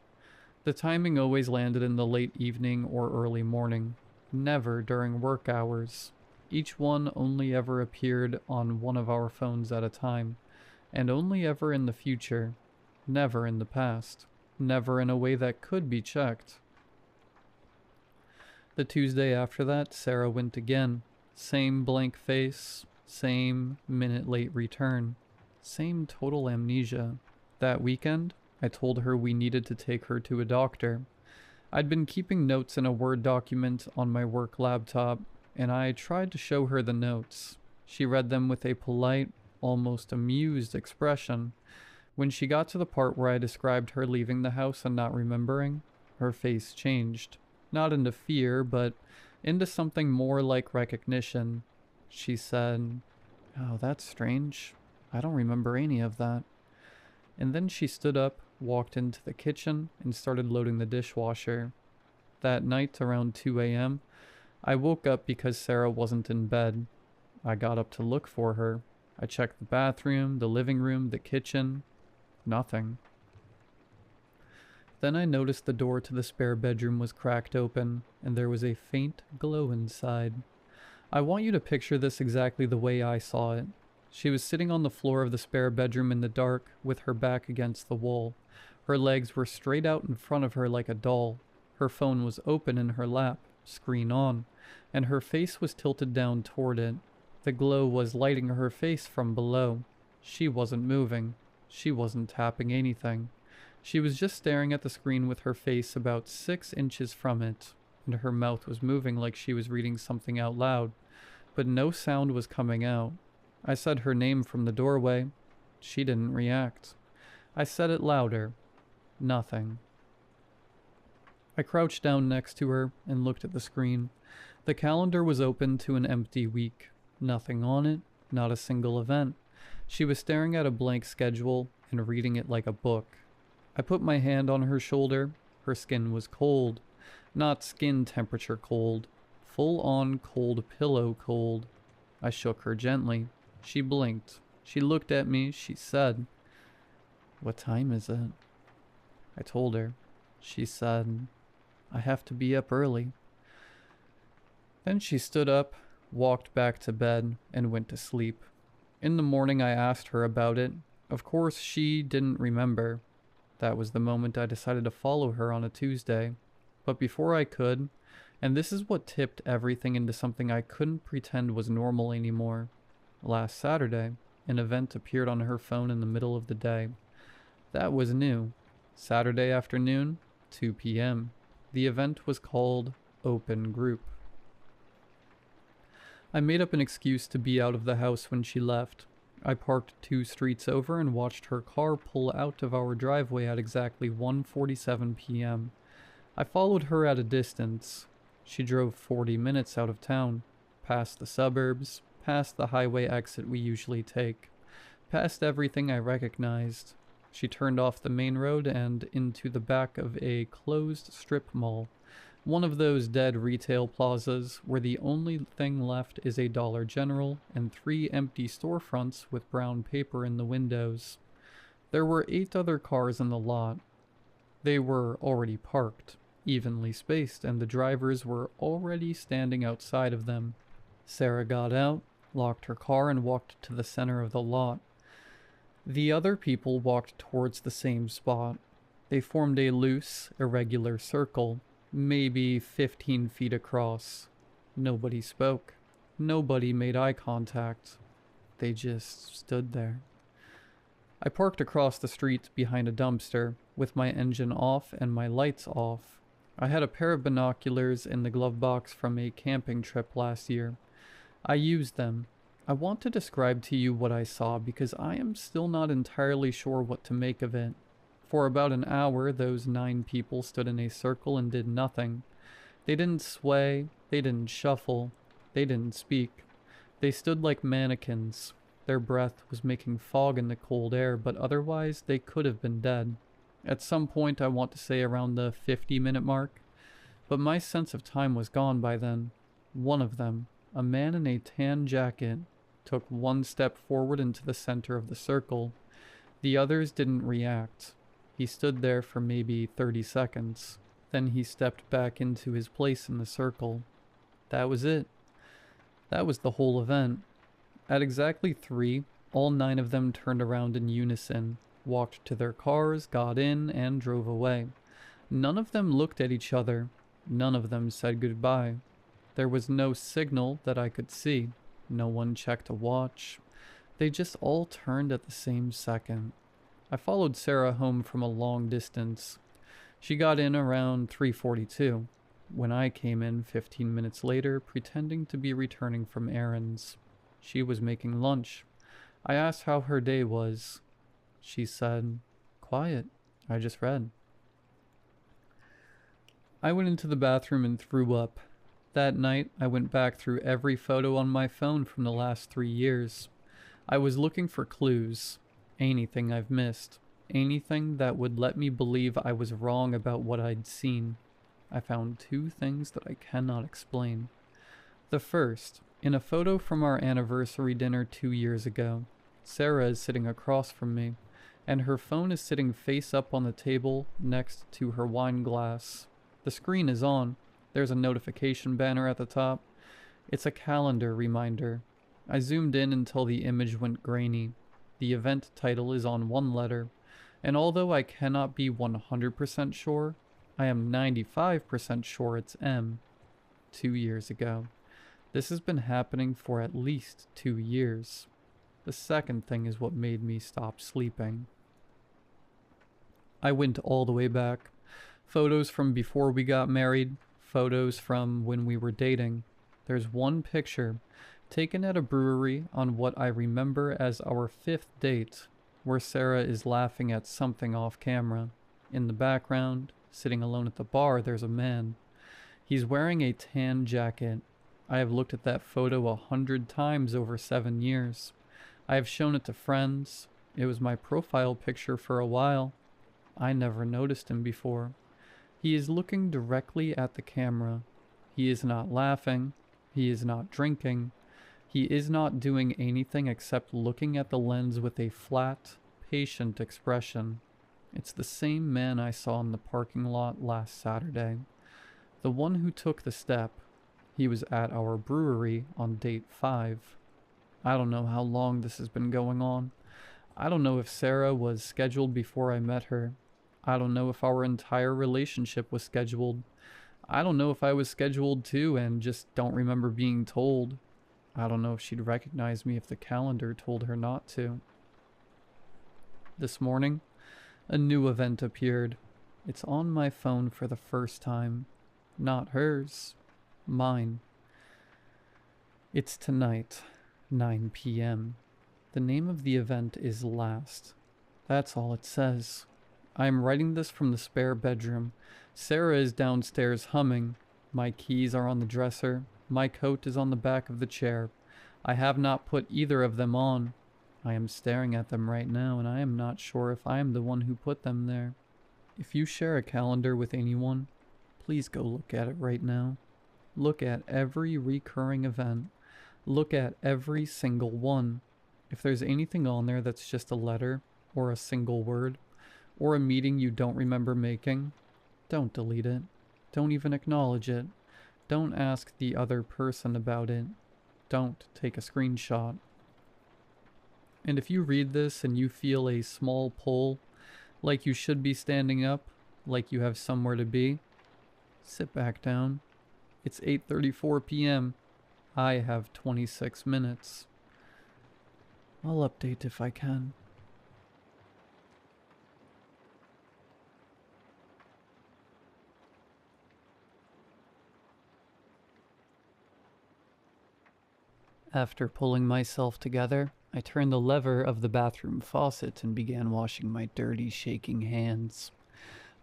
The timing always landed in the late evening or early morning, never during work hours. Each one only ever appeared on one of our phones at a time, and only ever in the future, never in the past, never in a way that could be checked. The Tuesday after that, Sarah went again. Same blank face, same minute late return, same total amnesia. That weekend, I told her we needed to take her to a doctor. I'd been keeping notes in a Word document on my work laptop, and I tried to show her the notes. She read them with a polite, almost amused expression. When she got to the part where I described her leaving the house and not remembering, her face changed. Not into fear, but into something more like recognition. She said, "Oh, that's strange. I don't remember any of that." And then she stood up, walked into the kitchen, and started loading the dishwasher. That night, around 2 a.m., I woke up because Sarah wasn't in bed. I got up to look for her. I checked the bathroom, the living room, the kitchen. Nothing. Then I noticed the door to the spare bedroom was cracked open, and there was a faint glow inside. I want you to picture this exactly the way I saw it. She was sitting on the floor of the spare bedroom in the dark, with her back against the wall. Her legs were straight out in front of her like a doll. Her phone was open in her lap, screen on, and her face was tilted down toward it. The glow was lighting her face from below. She wasn't moving. She wasn't tapping anything. She was just staring at the screen with her face about 6 inches from it, and her mouth was moving like she was reading something out loud, but no sound was coming out. I said her name from the doorway. She didn't react. I said it louder. Nothing. I crouched down next to her and looked at the screen. The calendar was open to an empty week. Nothing on it, not a single event. She was staring at a blank schedule and reading it like a book. I put my hand on her shoulder. Her skin was cold. Not skin temperature cold. Full-on cold pillow cold. I shook her gently. She blinked. She looked at me. She said, "What time is it?" I told her. She said, "I have to be up early." Then she stood up, walked back to bed, and went to sleep. In the morning I asked her about it. Of course she didn't remember. That was the moment I decided to follow her on a Tuesday. But before I could, and this is what tipped everything into something I couldn't pretend was normal anymore. Last Saturday, an event appeared on her phone in the middle of the day. That was new. Saturday afternoon, 2 p.m. The event was called Open Group. I made up an excuse to be out of the house when she left. I parked 2 streets over and watched her car pull out of our driveway at exactly 1:47 p.m. I followed her at a distance. She drove 40 minutes out of town, past the suburbs, past the highway exit we usually take, past everything I recognized. She turned off the main road and into the back of a closed strip mall, one of those dead retail plazas where the only thing left is a Dollar General and 3 empty storefronts with brown paper in the windows. There were 8 other cars in the lot. They were already parked, evenly spaced, and the drivers were already standing outside of them. Sarah got out, locked her car, and walked to the center of the lot. The other people walked towards the same spot. They formed a loose, irregular circle, maybe 15 feet across. Nobody spoke. Nobody made eye contact. They just stood there. I parked across the street behind a dumpster, with my engine off and my lights off. I had a pair of binoculars in the glove box from a camping trip last year. I used them. I want to describe to you what I saw because I am still not entirely sure what to make of it. For about an hour, those 9 people stood in a circle and did nothing. They didn't sway, they didn't shuffle, they didn't speak. They stood like mannequins. Their breath was making fog in the cold air, but otherwise they could have been dead. At some point, I want to say around the 50-minute mark, but my sense of time was gone by then. One of them, a man in a tan jacket, took 1 step forward into the center of the circle. The others didn't react. He stood there for maybe 30 seconds. Then he stepped back into his place in the circle. That was it. That was the whole event. At exactly 3, all 9 of them turned around in unison, walked to their cars, got in, and drove away. None of them looked at each other. None of them said goodbye. There was no signal that I could see. No one checked a watch. They just all turned at the same second. I followed Sarah home from a long distance. She got in around 3:42, when I came in 15 minutes later, pretending to be returning from errands. She was making lunch. I asked how her day was. She said, "Quiet. I just read." I went into the bathroom and threw up. That night, I went back through every photo on my phone from the last 3 years. I was looking for clues. Anything I've missed. Anything that would let me believe I was wrong about what I'd seen. I found 2 things that I cannot explain. The first, in a photo from our anniversary dinner 2 years ago, Sarah is sitting across from me, and her phone is sitting face up on the table next to her wine glass. The screen is on. There's a notification banner at the top. It's a calendar reminder. I zoomed in until the image went grainy. The event title is on 1 letter, and although I cannot be 100% sure, I am 95% sure it's M. 2 years ago. This has been happening for at least 2 years. The second thing is what made me stop sleeping. I went all the way back. Photos from before we got married, photos from when we were dating. There's one picture taken at a brewery on what I remember as our 5th date, where Sarah is laughing at something off camera. In the background, sitting alone at the bar, there's a man. He's wearing a tan jacket. I have looked at that photo 100 times over 7 years. I have shown it to friends. It was my profile picture for a while. I never noticed him before. He is looking directly at the camera. He is not laughing. He is not drinking. He is not doing anything except looking at the lens with a flat, patient expression. It's the same man I saw in the parking lot last Saturday. The one who took the step. He was at our brewery on date 5. I don't know how long this has been going on. I don't know if Sarah was scheduled before I met her. I don't know if our entire relationship was scheduled. I don't know if I was scheduled too and just don't remember being told. I don't know if she'd recognize me if the calendar told her not to. This morning, a new event appeared. It's on my phone for the first time. Not hers. Mine. It's tonight, 9 p.m. The name of the event is Last. That's all it says. I am writing this from the spare bedroom. Sarah is downstairs humming. My keys are on the dresser. My coat is on the back of the chair. I have not put either of them on. I am staring at them right now, and I am not sure if I am the one who put them there. If you share a calendar with anyone, please go look at it right now. Look at every recurring event. Look at every single one. If there's anything on there that's just a letter, or a single word, or a meeting you don't remember making, don't delete it. Don't even acknowledge it. Don't ask the other person about it. Don't take a screenshot. And if you read this and you feel a small pull, like you should be standing up, like you have somewhere to be, sit back down. It's 8:34 p.m. I have 26 minutes. I'll update if I can. After pulling myself together, I turned the lever of the bathroom faucet and began washing my dirty, shaking hands.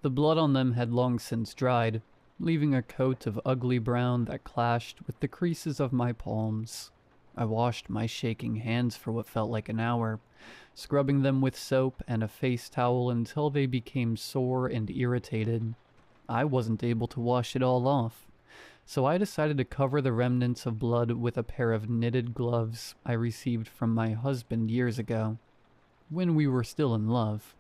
The blood on them had long since dried, leaving a coat of ugly brown that clashed with the creases of my palms. I washed my shaking hands for what felt like an hour, scrubbing them with soap and a face towel until they became sore and irritated. I wasn't able to wash it all off, so I decided to cover the remnants of blood with a pair of knitted gloves I received from my husband years ago, when we were still in love.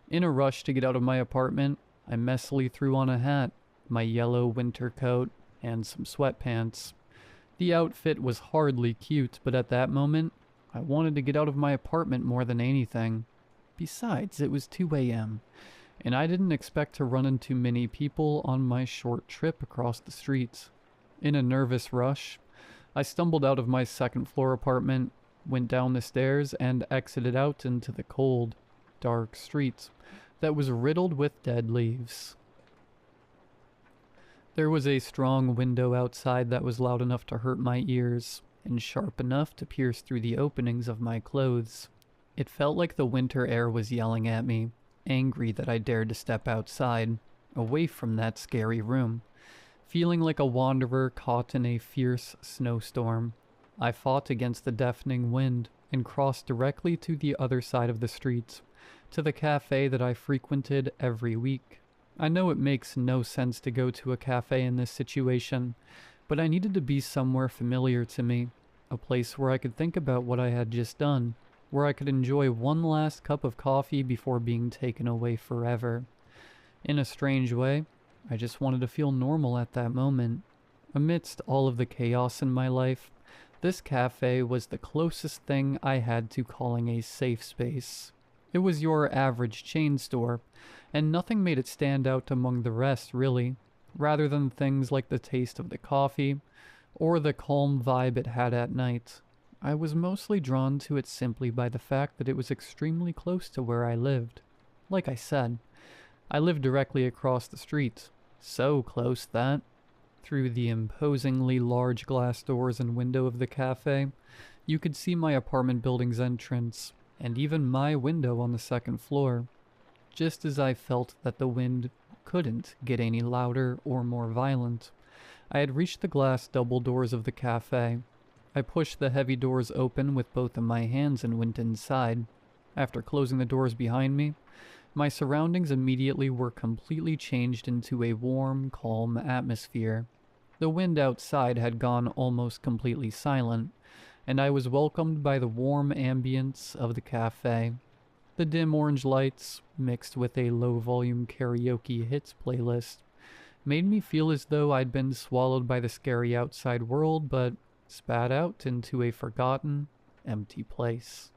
In a rush to get out of my apartment, I messily threw on a hat, my yellow winter coat, and some sweatpants. The outfit was hardly cute, but at that moment, I wanted to get out of my apartment more than anything. Besides, it was 2 a.m., and I didn't expect to run into many people on my short trip across the streets. In a nervous rush, I stumbled out of my second-floor apartment, went down the stairs, and exited out into the cold, dark street that was riddled with dead leaves. There was a strong window outside that was loud enough to hurt my ears, and sharp enough to pierce through the openings of my clothes. It felt like the winter air was yelling at me, angry that I dared to step outside, away from that scary room. Feeling like a wanderer caught in a fierce snowstorm, I fought against the deafening wind and crossed directly to the other side of the street, to the cafe that I frequented every week. I know it makes no sense to go to a cafe in this situation, but I needed to be somewhere familiar to me, a place where I could think about what I had just done, where I could enjoy one last cup of coffee before being taken away forever. In a strange way, I just wanted to feel normal at that moment. Amidst all of the chaos in my life, this cafe was the closest thing I had to calling a safe space. It was your average chain store, and nothing made it stand out among the rest, really, rather than things like the taste of the coffee or the calm vibe it had at night. I was mostly drawn to it simply by the fact that it was extremely close to where I lived. Like I said, I lived directly across the street, so close that, through the imposingly large glass doors and window of the cafe, you could see my apartment building's entrance, and even my window on the second floor. Just as I felt that the wind couldn't get any louder or more violent, I had reached the glass double doors of the cafe. I pushed the heavy doors open with both of my hands and went inside. After closing the doors behind me, my surroundings immediately were completely changed into a warm, calm atmosphere. The wind outside had gone almost completely silent, and I was welcomed by the warm ambience of the cafe. The dim orange lights, mixed with a low-volume karaoke hits playlist, made me feel as though I'd been swallowed by the scary outside world, but spat out into a forgotten, empty place.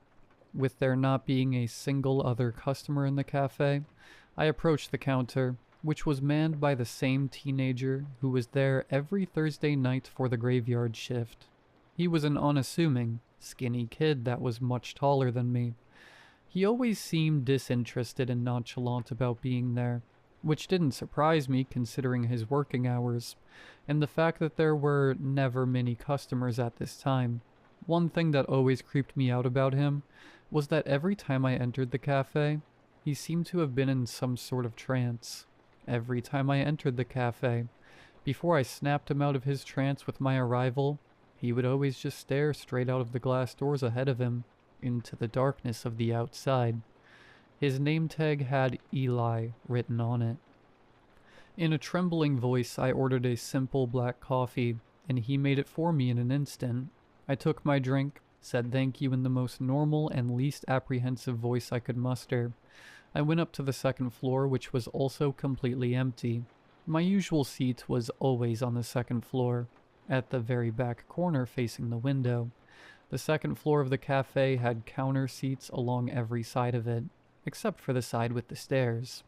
With there not being a single other customer in the cafe, I approached the counter, which was manned by the same teenager who was there every Thursday night for the graveyard shift. He was an unassuming, skinny kid that was much taller than me. He always seemed disinterested and nonchalant about being there, which didn't surprise me considering his working hours, and the fact that there were never many customers at this time. One thing that always creeped me out about him was that every time I entered the cafe, he seemed to have been in some sort of trance. Every time I entered the cafe, before I snapped him out of his trance with my arrival, he would always just stare straight out of the glass doors ahead of him, into the darkness of the outside. His name tag had Eli written on it. In a trembling voice, I ordered a simple black coffee, and he made it for me in an instant. I took my drink, said thank you in the most normal and least apprehensive voice I could muster. I went up to the second floor, which was also completely empty. My usual seat was always on the second floor, at the very back corner facing the window. The second floor of the cafe had counter seats along every side of it, except for the side with the stairs.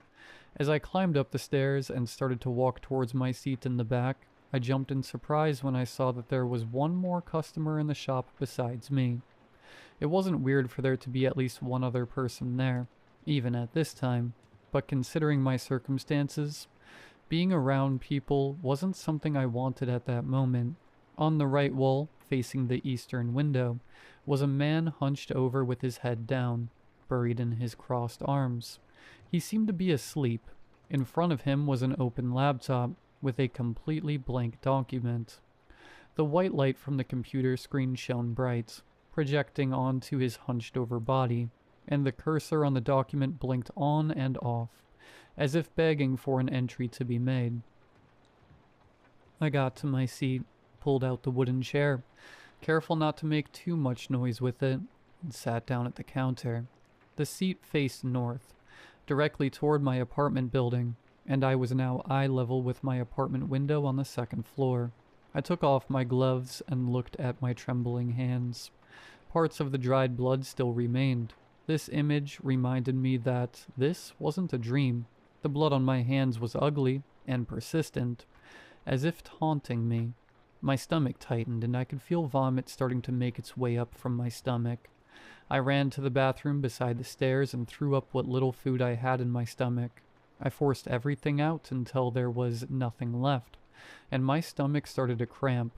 As I climbed up the stairs and started to walk towards my seat in the back, I jumped in surprise when I saw that there was one more customer in the shop besides me. It wasn't weird for there to be at least one other person there, even at this time, but considering my circumstances, being around people wasn't something I wanted at that moment. On the right wall, facing the eastern window, was a man hunched over with his head down, buried in his crossed arms. He seemed to be asleep. In front of him was an open laptop with a completely blank document. The white light from the computer screen shone bright, projecting onto his hunched-over body, and the cursor on the document blinked on and off, as if begging for an entry to be made. I got to my seat, pulled out the wooden chair, careful not to make too much noise with it, and sat down at the counter. The seat faced north, directly toward my apartment building, and I was now eye level with my apartment window on the second floor. I took off my gloves and looked at my trembling hands. Parts of the dried blood still remained. This image reminded me that this wasn't a dream. The blood on my hands was ugly and persistent, as if taunting me. My stomach tightened and I could feel vomit starting to make its way up from my stomach. I ran to the bathroom beside the stairs and threw up what little food I had in my stomach. I forced everything out until there was nothing left, and my stomach started to cramp.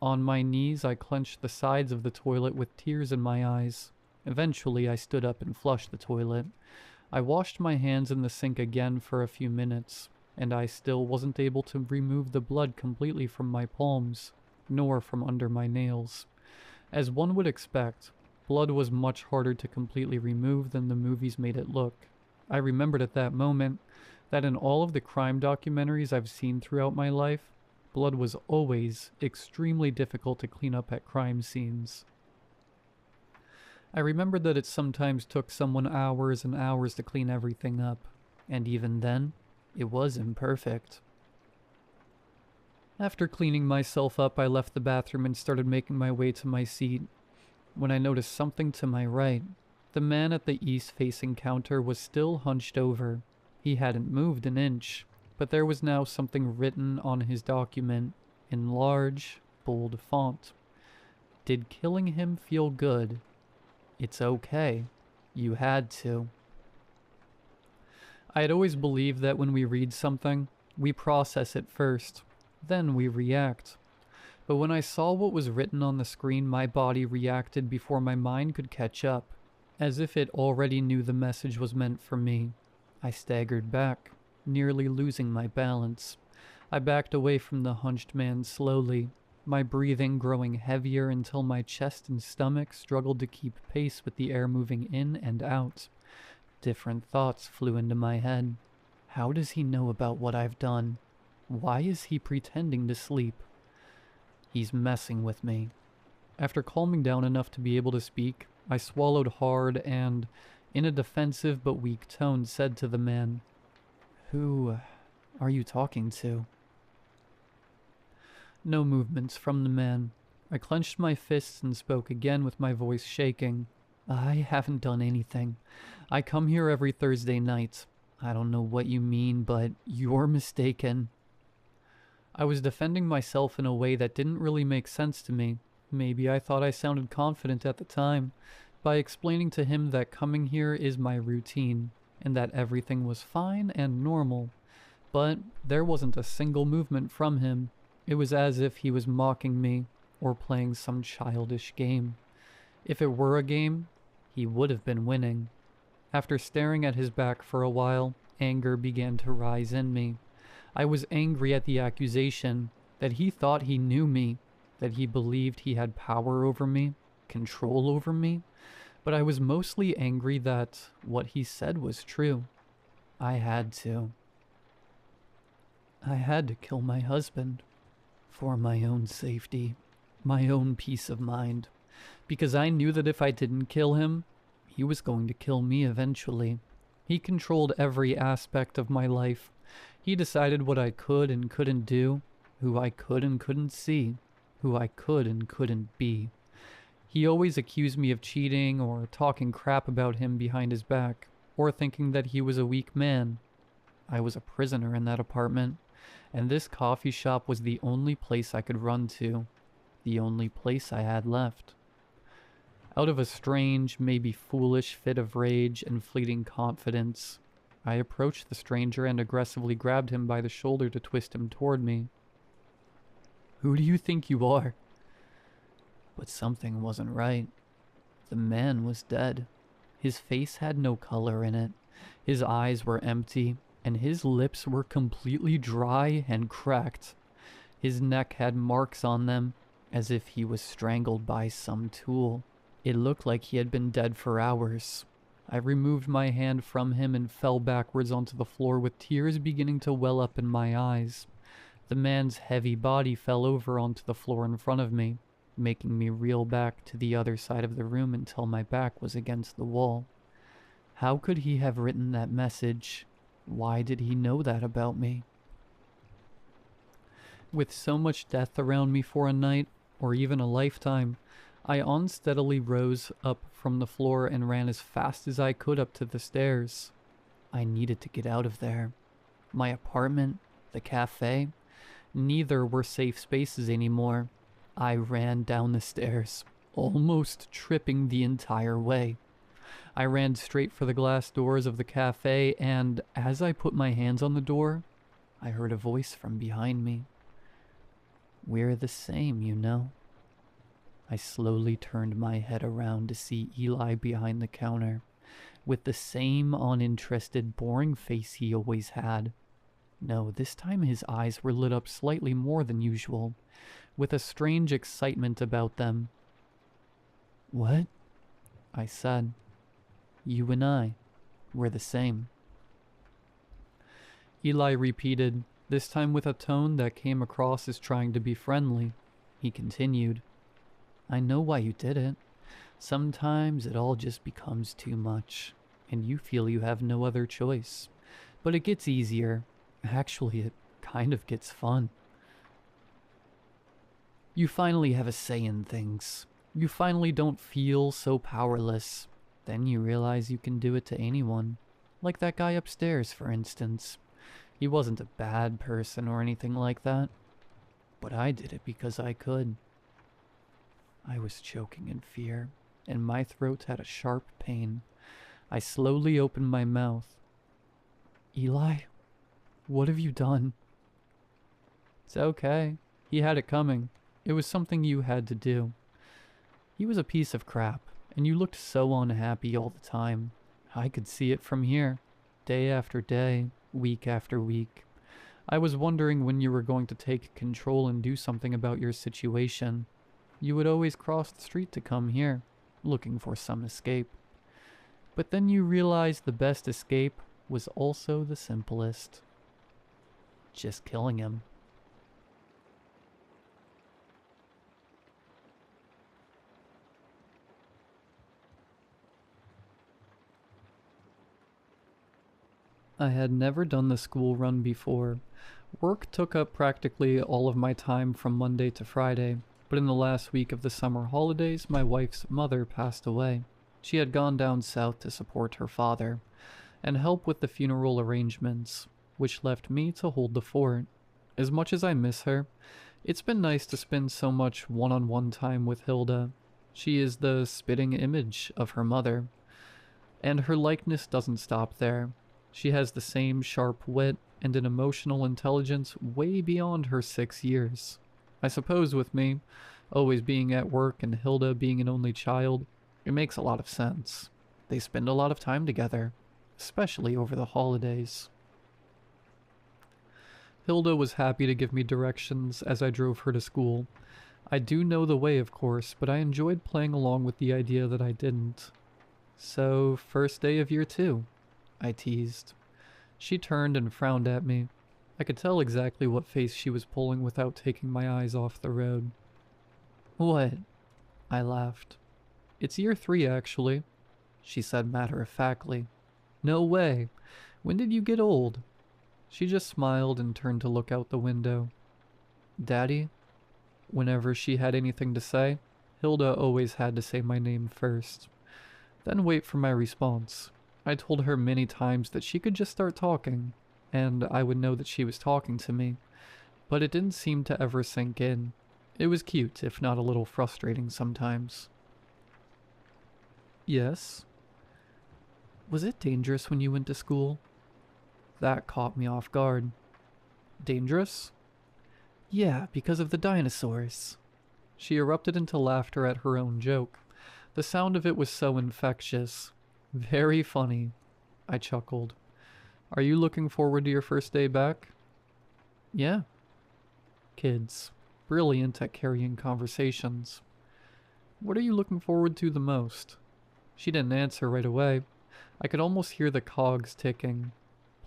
On my knees, I clenched the sides of the toilet with tears in my eyes. Eventually, I stood up and flushed the toilet. I washed my hands in the sink again for a few minutes, and I still wasn't able to remove the blood completely from my palms, nor from under my nails. As one would expect, blood was much harder to completely remove than the movies made it look. I remembered at that moment that in all of the crime documentaries I've seen throughout my life, blood was always extremely difficult to clean up at crime scenes. I remembered that it sometimes took someone hours and hours to clean everything up, and even then, it was imperfect. After cleaning myself up, I left the bathroom and started making my way to my seat, when I noticed something to my right. The man at the east-facing counter was still hunched over. He hadn't moved an inch, but there was now something written on his document in large, bold font. Did killing him feel good? It's okay. You had to. I had always believed that when we read something, we process it first, then we react. But when I saw what was written on the screen, my body reacted before my mind could catch up, as if it already knew the message was meant for me. I staggered back, nearly losing my balance. I backed away from the hunched man slowly, my breathing growing heavier until my chest and stomach struggled to keep pace with the air moving in and out. Different thoughts flew into my head. How does he know about what I've done? Why is he pretending to sleep? He's messing with me. After calming down enough to be able to speak, I swallowed hard and, in a defensive but weak tone, said to the man, "Who are you talking to?" No movements from the man. I clenched my fists and spoke again with my voice shaking. "I haven't done anything. I come here every Thursday night. I don't know what you mean, but you're mistaken." I was defending myself in a way that didn't really make sense to me. Maybe I thought I sounded confident at the time, by explaining to him that coming here is my routine, and that everything was fine and normal. But there wasn't a single movement from him. It was as if he was mocking me, or playing some childish game. If it were a game, he would have been winning. After staring at his back for a while, anger began to rise in me. I was angry at the accusation, that he thought he knew me, that he believed he had power over me, control over me, but I was mostly angry that what he said was true. I had to. I had to kill my husband, for my own safety, my own peace of mind, because I knew that if I didn't kill him, he was going to kill me eventually. He controlled every aspect of my life. He decided what I could and couldn't do, who I could and couldn't see, who I could and couldn't be. He always accused me of cheating or talking crap about him behind his back, or thinking that he was a weak man. I was a prisoner in that apartment, and this coffee shop was the only place I could run to, the only place I had left. Out of a strange, maybe foolish fit of rage and fleeting confidence, I approached the stranger and aggressively grabbed him by the shoulder to twist him toward me. "Who do you think you are?" But something wasn't right. The man was dead. His face had no color in it. His eyes were empty, and his lips were completely dry and cracked. His neck had marks on them, as if he was strangled by some tool. It looked like he had been dead for hours. I removed my hand from him and fell backwards onto the floor with tears beginning to well up in my eyes. The man's heavy body fell over onto the floor in front of me, making me reel back to the other side of the room until my back was against the wall. How could he have written that message? Why did he know that about me? With so much death around me for a night, or even a lifetime, I unsteadily rose up from the floor and ran as fast as I could up to the stairs. I needed to get out of there. My apartment, the cafe, neither were safe spaces anymore. I ran down the stairs, almost tripping the entire way. I ran straight for the glass doors of the cafe, and as I put my hands on the door, I heard a voice from behind me. "We're the same, you know." I slowly turned my head around to see Eli behind the counter, with the same uninterested, boring face he always had. No, this time his eyes were lit up slightly more than usual, with a strange excitement about them. "What?" I said. "You and I, we're the same." Eli repeated, this time with a tone that came across as trying to be friendly. He continued, "I know why you did it. Sometimes it all just becomes too much, and you feel you have no other choice. But it gets easier. Actually, it kind of gets fun. You finally have a say in things. You finally don't feel so powerless. Then you realize you can do it to anyone. Like that guy upstairs, for instance. He wasn't a bad person or anything like that. But I did it because I could." I was choking in fear, and my throat had a sharp pain. I slowly opened my mouth. "Eli, what have you done?" "It's okay. He had it coming. It was something you had to do. He was a piece of crap, and you looked so unhappy all the time. I could see it from here, day after day, week after week. I was wondering when you were going to take control and do something about your situation. You would always cross the street to come here, looking for some escape. But then you realized the best escape was also the simplest. Just killing him." I had never done the school run before. Work took up practically all of my time from Monday to Friday, but in the last week of the summer holidays, my wife's mother passed away. She had gone down south to support her father and help with the funeral arrangements, which left me to hold the fort. As much as I miss her, it's been nice to spend so much one-on-one time with Hilda. She is the spitting image of her mother, and her likeness doesn't stop there. She has the same sharp wit and an emotional intelligence way beyond her 6 years. I suppose with me, always being at work and Hilda being an only child, it makes a lot of sense. They spend a lot of time together, especially over the holidays. Hilda was happy to give me directions as I drove her to school. I do know the way, of course, but I enjoyed playing along with the idea that I didn't. "So, first day of year 2, I teased. She turned and frowned at me. I could tell exactly what face she was pulling without taking my eyes off the road. "What?" I laughed. "It's year 3, actually," she said matter-of-factly. "No way. When did you get old?" She just smiled and turned to look out the window. "Daddy?" Whenever she had anything to say, Hilda always had to say my name first, then wait for my response. I told her many times that she could just start talking, and I would know that she was talking to me, but it didn't seem to ever sink in. It was cute, if not a little frustrating sometimes. "Yes?" "Was it dangerous when you went to school?" That caught me off guard. "Dangerous?" "Yeah, because of the dinosaurs." She erupted into laughter at her own joke. The sound of it was so infectious. Very funny, I chuckled. Are you looking forward to your first day back? Yeah. Kids. Brilliant at carrying conversations. What are you looking forward to the most? She didn't answer right away. I could almost hear the cogs ticking.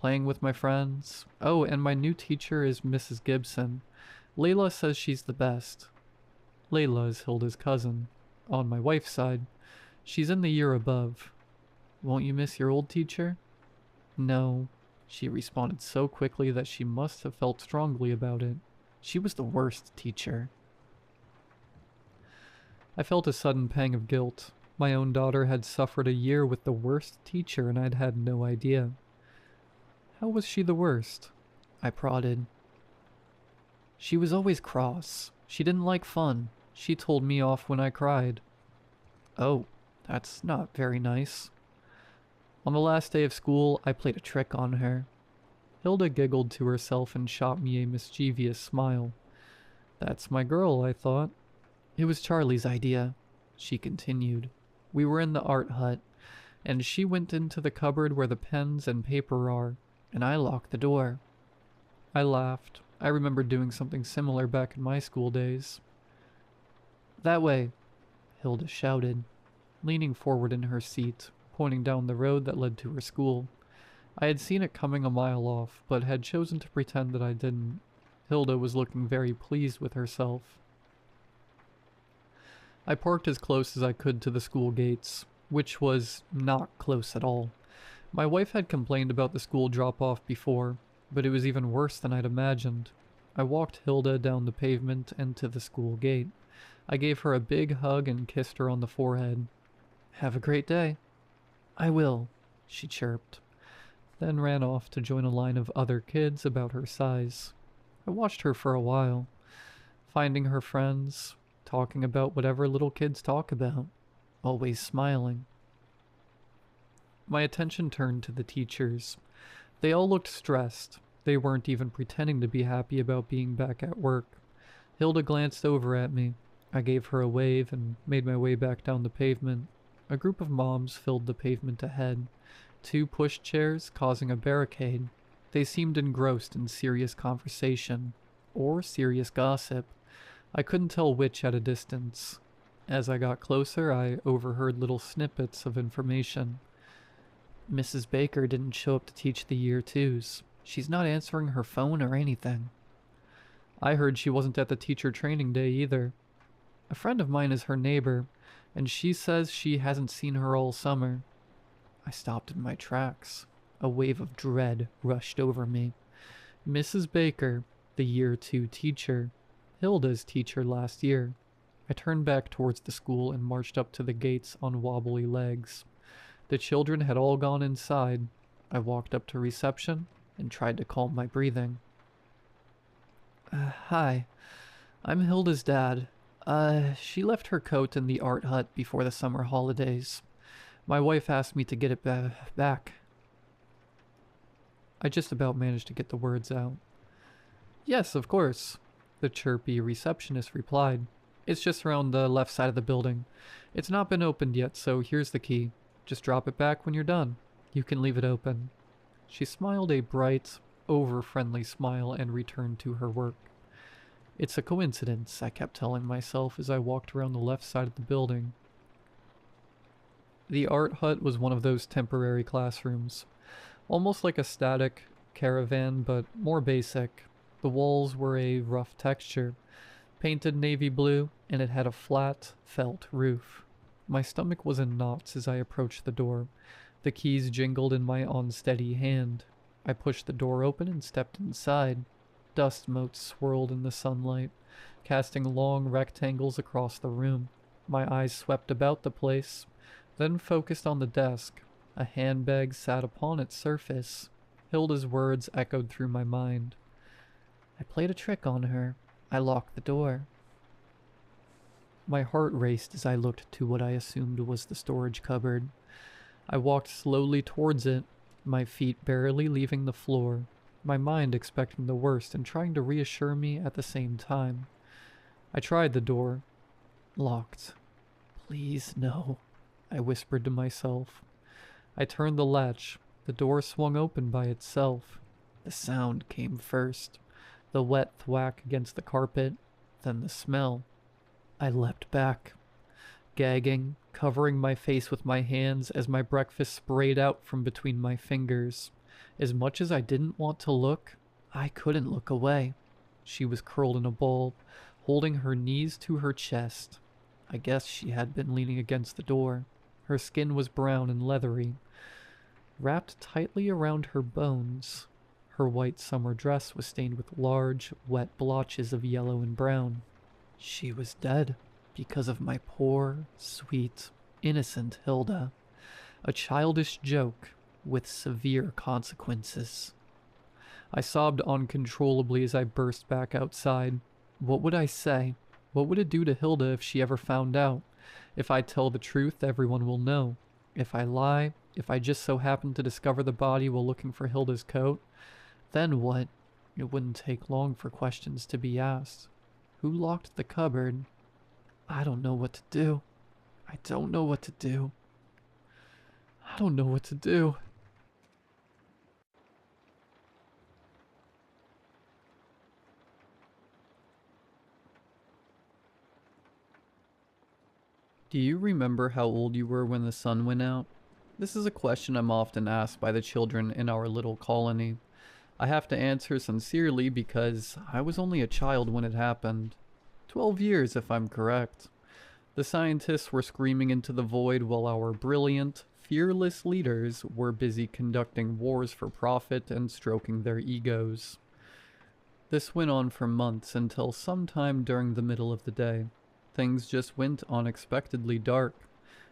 Playing with my friends. Oh, and my new teacher is Mrs. Gibson. Layla says she's the best. Layla is Hilda's cousin. On my wife's side. She's in the year above. Won't you miss your old teacher? No. She responded so quickly that she must have felt strongly about it. She was the worst teacher. I felt a sudden pang of guilt. My own daughter had suffered a year with the worst teacher and I'd had no idea. How was she the worst? I prodded. She was always cross. She didn't like fun. She told me off when I cried. Oh, that's not very nice. On the last day of school, I played a trick on her. Hilda giggled to herself and shot me a mischievous smile. That's my girl, I thought. It was Charlie's idea, she continued. We were in the art hut, and she went into the cupboard where the pens and paper are, and I locked the door. I laughed. I remember doing something similar back in my school days. That way, Hilda shouted, leaning forward in her seat, pointing down the road that led to her school. I had seen it coming a mile off, but had chosen to pretend that I didn't. Hilda was looking very pleased with herself. I parked as close as I could to the school gates, which was not close at all. My wife had complained about the school drop-off before, but it was even worse than I'd imagined. I walked Hilda down the pavement and to the school gate. I gave her a big hug and kissed her on the forehead. Have a great day. I will, she chirped, then ran off to join a line of other kids about her size. I watched her for a while, finding her friends, talking about whatever little kids talk about, always smiling. My attention turned to the teachers. They all looked stressed. They weren't even pretending to be happy about being back at work. Hilda glanced over at me. I gave her a wave and made my way back down the pavement. A group of moms filled the pavement ahead. 2 pushchairs causing a barricade. They seemed engrossed in serious conversation. Or serious gossip. I couldn't tell which at a distance. As I got closer, I overheard little snippets of information. Mrs. Baker didn't show up to teach the year 2s. She's not answering her phone or anything. I heard she wasn't at the teacher training day either. A friend of mine is her neighbor, and she says she hasn't seen her all summer. I stopped in my tracks. A wave of dread rushed over me. Mrs. Baker, the year 2 teacher, Hilda's teacher last year. I turned back towards the school and marched up to the gates on wobbly legs. The children had all gone inside. I walked up to reception and tried to calm my breathing. Hi. I'm Hilda's dad. She left her coat in the art hut before the summer holidays. My wife asked me to get it back. I just about managed to get the words out. Yes, of course, the chirpy receptionist replied. It's just around the left side of the building. It's not been opened yet, so here's the key. Just drop it back when you're done. You can leave it open. She smiled a bright, over-friendly smile and returned to her work. It's a coincidence, I kept telling myself as I walked around the left side of the building. The art hut was one of those temporary classrooms. Almost like a static caravan, but more basic. The walls were a rough texture, painted navy blue, and it had a flat, felt roof. My stomach was in knots as I approached the door. The keys jingled in my unsteady hand. I pushed the door open and stepped inside. Dust motes swirled in the sunlight, casting long rectangles across the room. My eyes swept about the place, then focused on the desk. A handbag sat upon its surface. Hilda's words echoed through my mind. I played a trick on her. I locked the door. My heart raced as I looked to what I assumed was the storage cupboard. I walked slowly towards it, my feet barely leaving the floor, my mind expecting the worst and trying to reassure me at the same time. I tried the door. Locked. Please, no, I whispered to myself. I turned the latch. The door swung open by itself. The sound came first. The wet thwack against the carpet, then the smell. I leapt back, gagging, covering my face with my hands as my breakfast sprayed out from between my fingers. As much as I didn't want to look, I couldn't look away. She was curled in a ball, holding her knees to her chest. I guess she had been leaning against the door. Her skin was brown and leathery, wrapped tightly around her bones. Her white summer dress was stained with large, wet blotches of yellow and brown. She was dead because of my poor, sweet, innocent Hilda. A childish joke with severe consequences. I sobbed uncontrollably as I burst back outside. What would I say? What would it do to Hilda if she ever found out? If I tell the truth, everyone will know. If I lie, if I just so happen to discover the body while looking for Hilda's coat, then what? It wouldn't take long for questions to be asked. Who locked the cupboard? I don't know what to do. I don't know what to do. I don't know what to do. Do you remember how old you were when the sun went out? This is a question I'm often asked by the children in our little colony. I have to answer sincerely because I was only a child when it happened. 12 years, if I'm correct. The scientists were screaming into the void while our brilliant, fearless leaders were busy conducting wars for profit and stroking their egos. This went on for months until sometime during the middle of the day. Things just went unexpectedly dark,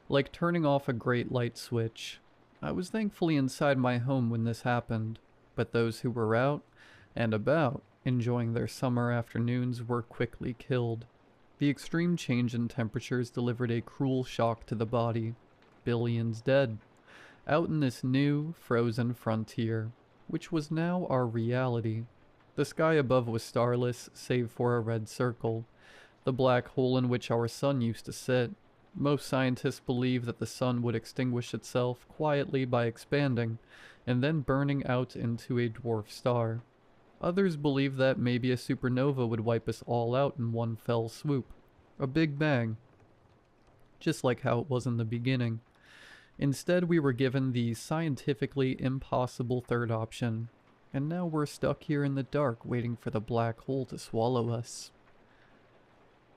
like turning off a great light switch. I was thankfully inside my home when this happened, but those who were out and about, enjoying their summer afternoons, were quickly killed. The extreme change in temperatures delivered a cruel shock to the body. Billions dead, out in this new, frozen frontier, which was now our reality. The sky above was starless, save for a red circle, the black hole in which our sun used to sit. Most scientists believe that the sun would extinguish itself quietly by expanding, and then burning out into a dwarf star. Others believe that maybe a supernova would wipe us all out in one fell swoop. A big bang. Just like how it was in the beginning. Instead, we were given the scientifically impossible third option, and now we're stuck here in the dark waiting for the black hole to swallow us.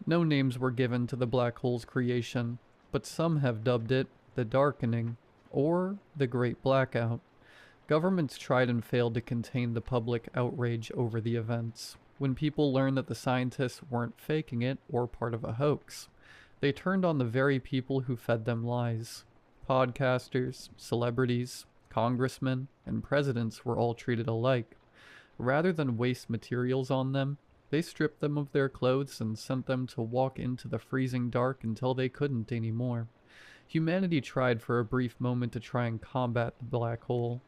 No names were given to the black hole's creation, but some have dubbed it the darkening, or the Great Blackout. Governments tried and failed to contain the public outrage over the events. When people learned that the scientists weren't faking it or part of a hoax, they turned on the very people who fed them lies. Podcasters, celebrities, congressmen, and presidents were all treated alike. Rather than waste materials on them, they stripped them of their clothes and sent them to walk into the freezing dark until they couldn't anymore. Humanity tried for a brief moment to try and combat the black hole,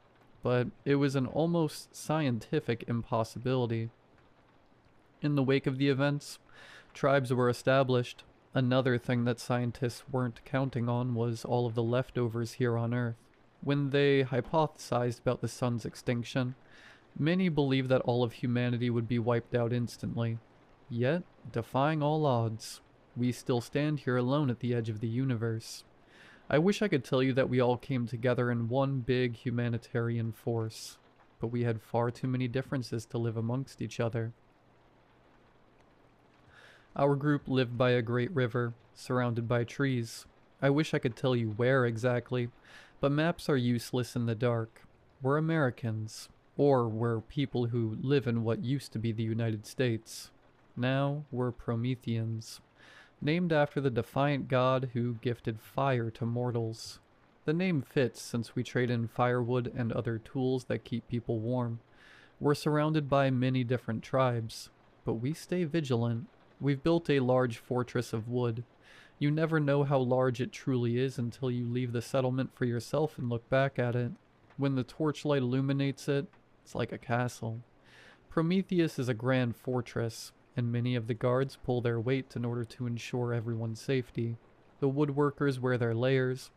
but it was an almost scientific impossibility. In the wake of the events, tribes were established. Another thing that scientists weren't counting on was all of the leftovers here on Earth. When they hypothesized about the sun's extinction, many believed that all of humanity would be wiped out instantly. Yet, defying all odds, we still stand here alone at the edge of the universe. I wish I could tell you that we all came together in one big humanitarian force, but we had far too many differences to live amongst each other. Our group lived by a great river, surrounded by trees. I wish I could tell you where exactly, but maps are useless in the dark. We're Americans, or we're people who live in what used to be the United States. Now we're Prometheans, named after the defiant god who gifted fire to mortals. The name fits since we trade in firewood and other tools that keep people warm. We're surrounded by many different tribes, but we stay vigilant. We've built a large fortress of wood. You never know how large it truly is until you leave the settlement for yourself and look back at it. When the torchlight illuminates it, it's like a castle. Prometheus is a grand fortress. and many of the guards pull their weight in order to ensure everyone's safety. The woodworkers wear their layers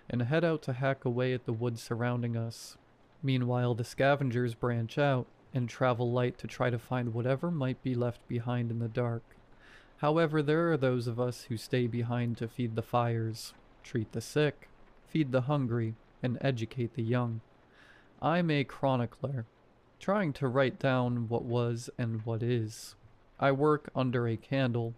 and head out to hack away at the wood surrounding us. Meanwhile, the scavengers branch out and travel light to try to find whatever might be left behind in the dark. However, there are those of us who stay behind to feed the fires, treat the sick, feed the hungry, and educate the young. I'm a chronicler, trying to write down what was and what is. I work under a candle,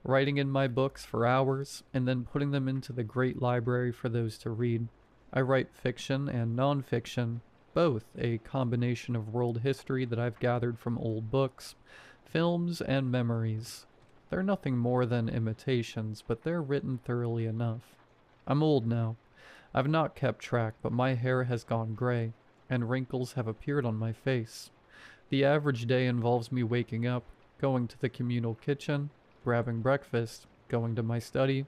writing in my books for hours, and then putting them into the great library for those to read. I write fiction and non-fiction, both a combination of world history that I've gathered from old books, films, and memories. They're nothing more than imitations, but they're written thoroughly enough. I'm old now. I've not kept track, but my hair has gone gray, and wrinkles have appeared on my face. The average day involves me waking up, going to the communal kitchen, grabbing breakfast, going to my study,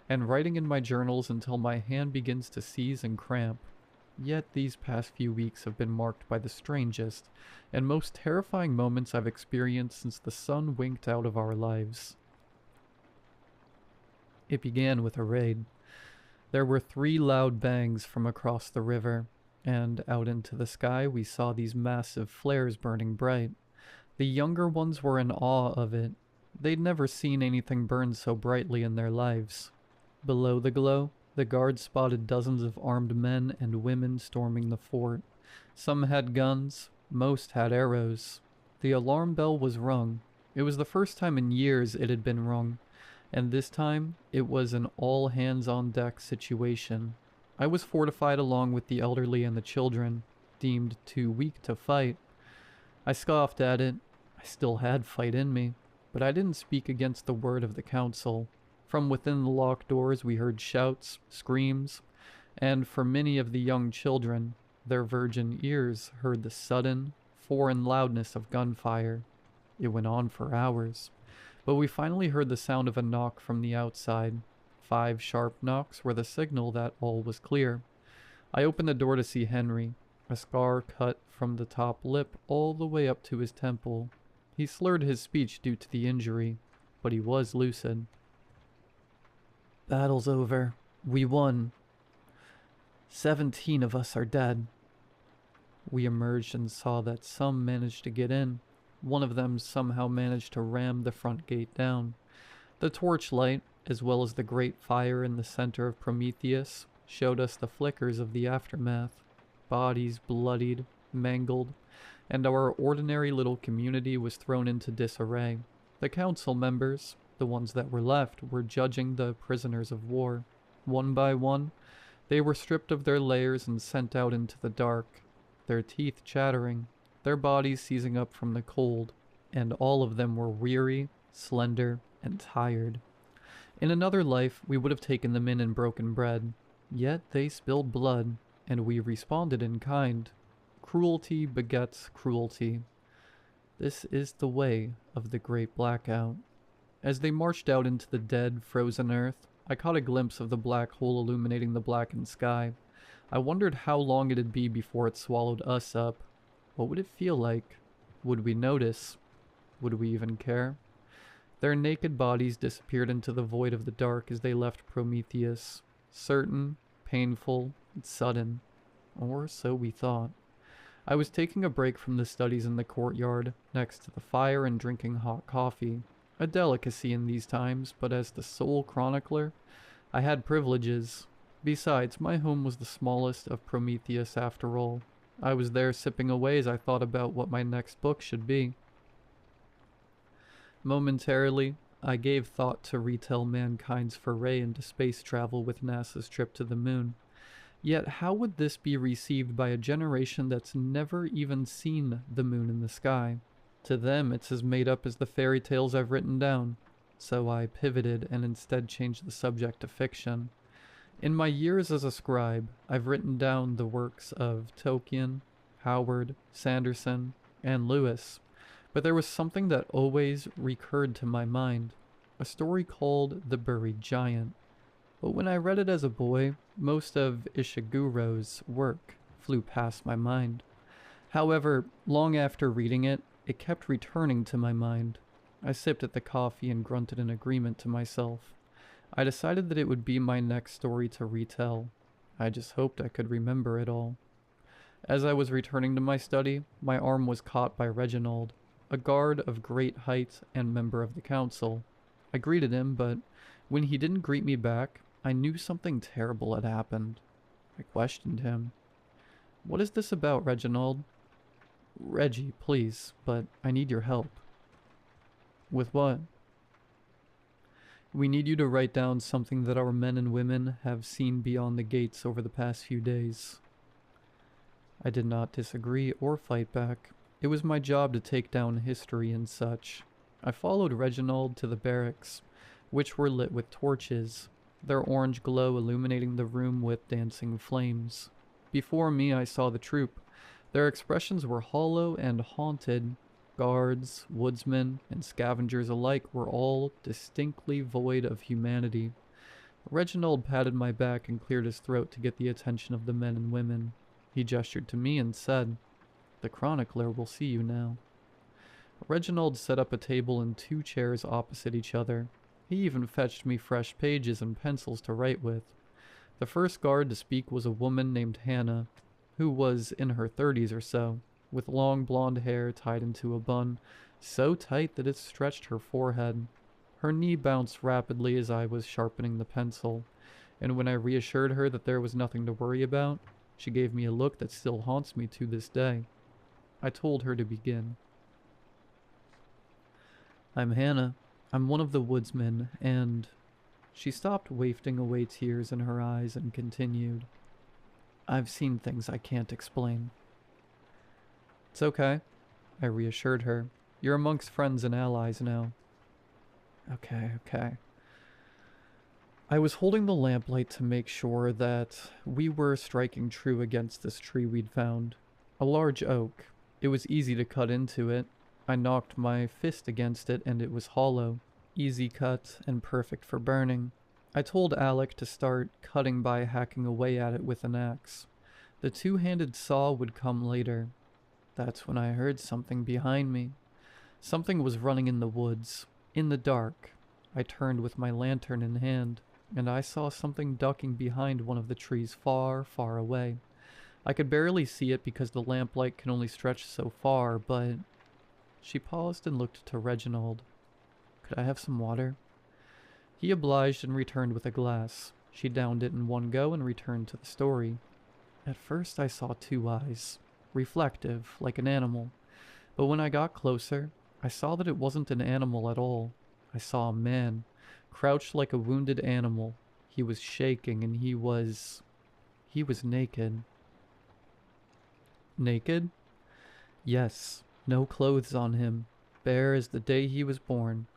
and writing in my journals until my hand begins to seize and cramp. Yet these past few weeks have been marked by the strangest and most terrifying moments I've experienced since the sun winked out of our lives. It began with a raid. There were 3 loud bangs from across the river, and out into the sky we saw these massive flares burning bright. The younger ones were in awe of it. They'd never seen anything burn so brightly in their lives. Below the glow, the guards spotted dozens of armed men and women storming the fort. Some had guns, most had arrows. The alarm bell was rung. It was the first time in years it had been rung, and this time it was an all-hands-on-deck situation. I was fortified along with the elderly and the children, deemed too weak to fight. I scoffed at it. I still had fight in me, but I didn't speak against the word of the council. From within the locked doors we heard shouts, screams, and for many of the young children, their virgin ears heard the sudden, foreign loudness of gunfire. It went on for hours, but we finally heard the sound of a knock from the outside. 5 sharp knocks were the signal that all was clear. I opened the door to see Henry, a scar cut from the top lip all the way up to his temple. He slurred his speech due to the injury, but he was lucid. "Battle's over. We won. 17 of us are dead." We emerged and saw that some managed to get in. One of them somehow managed to ram the front gate down. The torchlight, as well as the great fire in the center of Prometheus, showed us the flickers of the aftermath. Bodies bloodied, mangled, and our ordinary little community was thrown into disarray. The council members, the ones that were left, were judging the prisoners of war. One by one, they were stripped of their layers and sent out into the dark, their teeth chattering, their bodies seizing up from the cold, and all of them were weary, slender, and tired. In another life, we would have taken them in and broken bread, yet they spilled blood, and we responded in kind. Cruelty begets cruelty. This is the way of the Great Blackout. As they marched out into the dead, frozen earth, I caught a glimpse of the black hole illuminating the blackened sky. I wondered how long it'd be before it swallowed us up. What would it feel like? Would we notice? Would we even care? Their naked bodies disappeared into the void of the dark as they left Prometheus. Certain, painful, and sudden. Or so we thought. I was taking a break from the studies in the courtyard, next to the fire and drinking hot coffee. A delicacy in these times, but as the sole chronicler, I had privileges. Besides, my home was the smallest of Prometheus after all. I was there sipping away as I thought about what my next book should be. Momentarily, I gave thought to retell mankind's foray into space travel with NASA's trip to the moon. Yet how would this be received by a generation that's never even seen the moon in the sky? To them, it's as made up as the fairy tales I've written down. So I pivoted and instead changed the subject to fiction. In my years as a scribe, I've written down the works of Tolkien, Howard, Sanderson, and Lewis. But there was something that always recurred to my mind. A story called The Buried Giant. But when I read it as a boy, most of Ishiguro's work flew past my mind. However, long after reading it, it kept returning to my mind. I sipped at the coffee and grunted in agreement to myself. I decided that it would be my next story to retell. I just hoped I could remember it all. As I was returning to my study, my arm was caught by Reginald, a guard of great height and member of the council. I greeted him, but when he didn't greet me back, I knew something terrible had happened. I questioned him. "What is this about, Reginald?" "Reggie, please, but I need your help." "With what?" "We need you to write down something that our men and women have seen beyond the gates over the past few days." I did not disagree or fight back. It was my job to take down history and such. I followed Reginald to the barracks, which were lit with torches, their orange glow illuminating the room with dancing flames. Before me I saw the troop. Their expressions were hollow and haunted. Guards, woodsmen, and scavengers alike were all distinctly void of humanity. Reginald patted my back and cleared his throat to get the attention of the men and women. He gestured to me and said, "The chronicler will see you now." Reginald set up a table and 2 chairs opposite each other. He even fetched me fresh pages and pencils to write with. The first guard to speak was a woman named Hannah, who was in her 30s or so, with long blonde hair tied into a bun, so tight that it stretched her forehead. Her knee bounced rapidly as I was sharpening the pencil, and when I reassured her that there was nothing to worry about, she gave me a look that still haunts me to this day. I told her to begin. "I'm Hannah. I'm one of the woodsmen, and—" She stopped, wafting away tears in her eyes, and continued, "I've seen things I can't explain." "It's okay," I reassured her. "You're amongst friends and allies now." Okay. I was holding the lamplight to make sure that we were striking true against this tree we'd found. A large oak. It was easy to cut into it. I knocked my fist against it and it was hollow, easy cut, and perfect for burning. I told Alec to start cutting by hacking away at it with an axe. The 2-handed saw would come later. That's when I heard something behind me. Something was running in the woods, in the dark. I turned with my lantern in hand, and I saw something ducking behind one of the trees far, far away. I could barely see it because the lamplight can only stretch so far, but... She paused and looked to Reginald. "Could I have some water?" He obliged and returned with a glass. She downed it in one go and returned to the story. At first I saw 2 eyes, reflective, like an animal. But when I got closer, I saw that it wasn't an animal at all. I saw a man, crouched like a wounded animal. He was shaking and he was naked. Naked? Yes, no clothes on him, bare as the day he was born.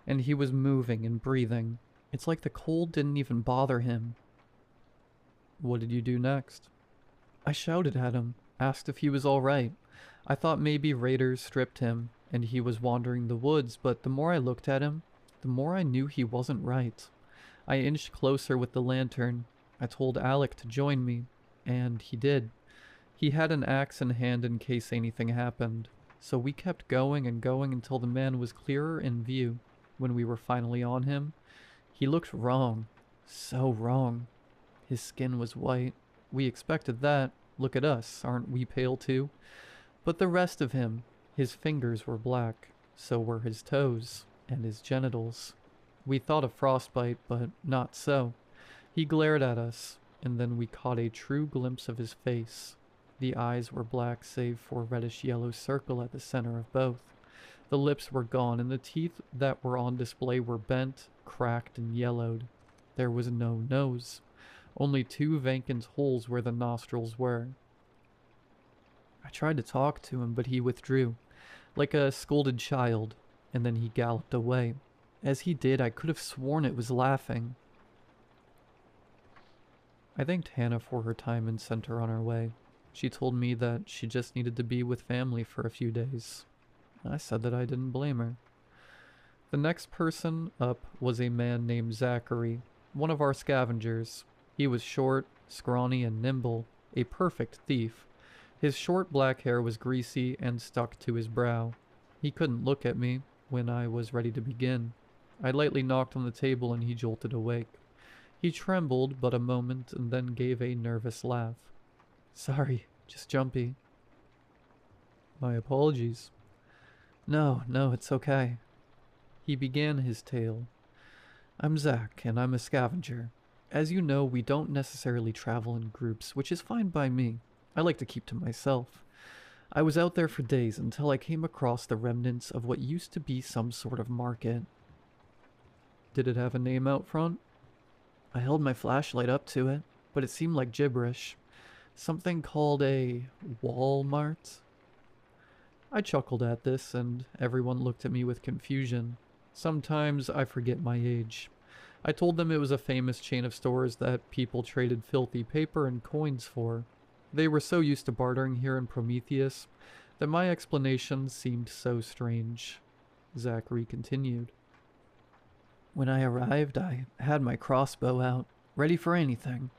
And he was moving and breathing. It's like the cold didn't even bother him. What did you do next? I shouted at him, asked if he was all right. I thought maybe raiders stripped him, and he was wandering the woods, but the more I looked at him, the more I knew he wasn't right. I inched closer with the lantern. I told Alec to join me, and he did. He had an axe in hand in case anything happened, so we kept going and going until the man was clearer in view. When we were finally on him, he looked wrong. So wrong. His skin was white. We expected that. Look at us, aren't we pale too? But the rest of him, his fingers were black. So were his toes, and his genitals. We thought of frostbite, but not so. He glared at us, and then we caught a true glimpse of his face. The eyes were black save for a reddish-yellow circle at the center of both. The lips were gone, and the teeth that were on display were bent, cracked, and yellowed. There was no nose, only 2 vacant holes where the nostrils were. I tried to talk to him, but he withdrew, like a scolded child, and then he galloped away. As he did, I could have sworn it was laughing. I thanked Hannah for her time and sent her on her way. She told me that she just needed to be with family for a few days. I said that I didn't blame her. The next person up was a man named Zachary, one of our scavengers. He was short, scrawny, and nimble, a perfect thief. His short black hair was greasy and stuck to his brow. He couldn't look at me. When I was ready to begin, I lightly knocked on the table and he jolted awake. He trembled but a moment and then gave a nervous laugh. Sorry, just jumpy. My apologies. No, it's okay. He began his tale. I'm Zach, and I'm a scavenger. As you know, we don't necessarily travel in groups, which is fine by me. I like to keep to myself. I was out there for days until I came across the remnants of what used to be some sort of market. Did it have a name out front? I held my flashlight up to it, but it seemed like gibberish. Something called a Walmart? I chuckled at this, and everyone looked at me with confusion. Sometimes I forget my age. I told them it was a famous chain of stores that people traded filthy paper and coins for. They were so used to bartering here in Prometheus that my explanation seemed so strange. Zachary continued. When I arrived, I had my crossbow out, ready for anything.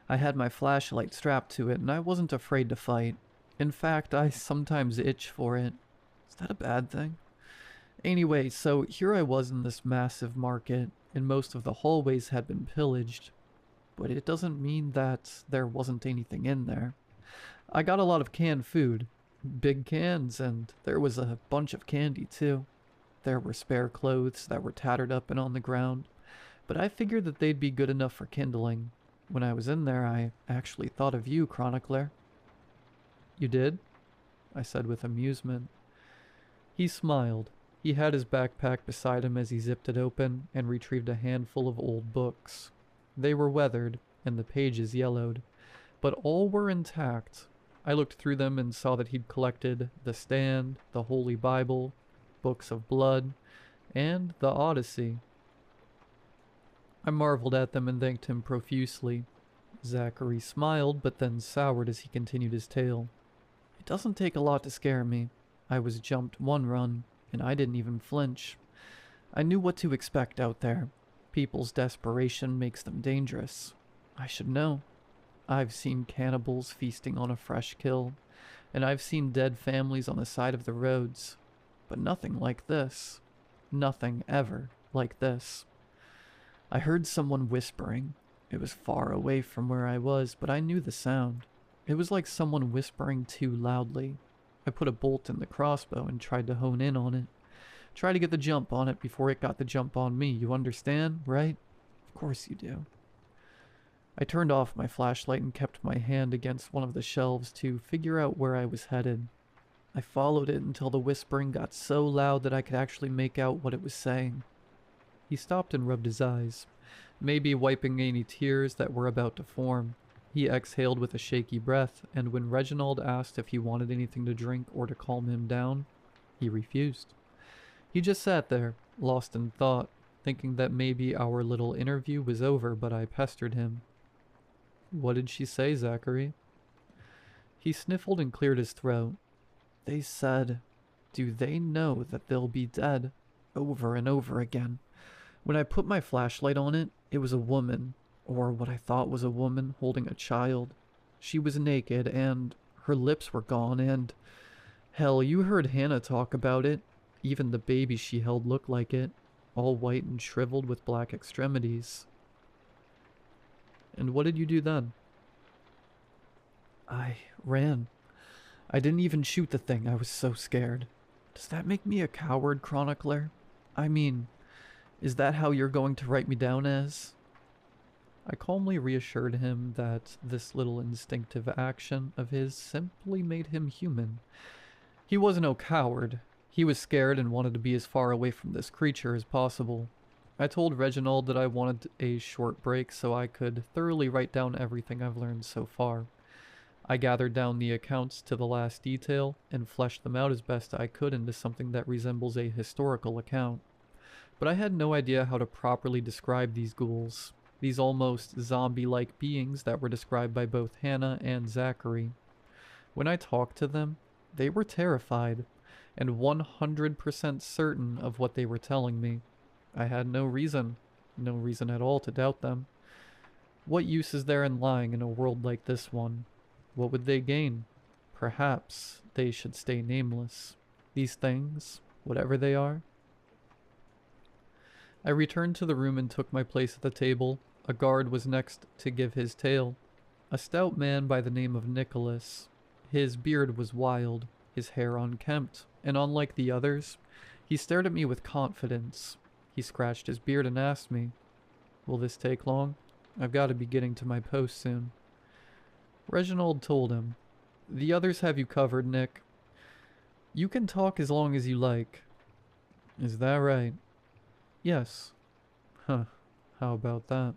I had my flashlight strapped to it, and I wasn't afraid to fight. In fact, I sometimes itch for it. Is that a bad thing? Anyway, so here I was in this massive market, and most of the hallways had been pillaged. But it doesn't mean that there wasn't anything in there. I got a lot of canned food, big cans, and there was a bunch of candy too. There were spare clothes that were tattered up and on the ground, but I figured that they'd be good enough for kindling. When I was in there, I actually thought of you, Chronicler. You did? I said with amusement. He smiled. He had his backpack beside him as he zipped it open and retrieved a handful of old books. They were weathered, and the pages yellowed, but all were intact. I looked through them and saw that he'd collected The Stand, the Holy Bible, Books of Blood, and the Odyssey. I marveled at them and thanked him profusely. Zachary smiled, but then soured as he continued his tale. It doesn't take a lot to scare me. I was jumped one run, and I didn't even flinch. I knew what to expect out there. People's desperation makes them dangerous. I should know. I've seen cannibals feasting on a fresh kill, and I've seen dead families on the side of the roads. But nothing like this. Nothing ever like this. I heard someone whispering. It was far away from where I was, but I knew the sound. It was like someone whispering too loudly. I put a bolt in the crossbow and tried to hone in on it. Try to get the jump on it before it got the jump on me. You understand, right? Of course you do. I turned off my flashlight and kept my hand against one of the shelves to figure out where I was headed. I followed it until the whispering got so loud that I could actually make out what it was saying. He stopped and rubbed his eyes, maybe wiping any tears that were about to form. He exhaled with a shaky breath, and when Reginald asked if he wanted anything to drink or to calm him down, he refused. He just sat there, lost in thought, thinking that maybe our little interview was over, but I pestered him. What did she say, Zachary? He sniffled and cleared his throat. They said, do they know that they'll be dead? Over and over again. When I put my flashlight on it, it was a woman, or what I thought was a woman, holding a child. She was naked, and her lips were gone, and... Hell, you heard Hannah talk about it. Even the baby she held looked like it, all white and shriveled with black extremities. And what did you do then? I ran. I didn't even shoot the thing, I was so scared. Does that make me a coward, Chronicler? I mean, is that how you're going to write me down as? I calmly reassured him that this little instinctive action of his simply made him human. He was no coward. He was scared and wanted to be as far away from this creature as possible. I told Reginald that I wanted a short break so I could thoroughly write down everything I've learned so far. I gathered down the accounts to the last detail and fleshed them out as best I could into something that resembles a historical account. But I had no idea how to properly describe these ghouls, these almost zombie-like beings that were described by both Hannah and Zachary. When I talked to them, they were terrified, and 100% certain of what they were telling me. I had no reason at all to doubt them. What use is there in lying in a world like this one? What would they gain? Perhaps they should stay nameless. These things, whatever they are, I returned to the room and took my place at the table. A guard was next to give his tale. A stout man by the name of Nicholas. His beard was wild, his hair unkempt, and unlike the others, he stared at me with confidence. He scratched his beard and asked me, "Will this take long? I've got to be getting to my post soon." Reginald told him, "The others have you covered, Nick. You can talk as long as you like." "Is that right?" "Yes." "Huh, how about that?"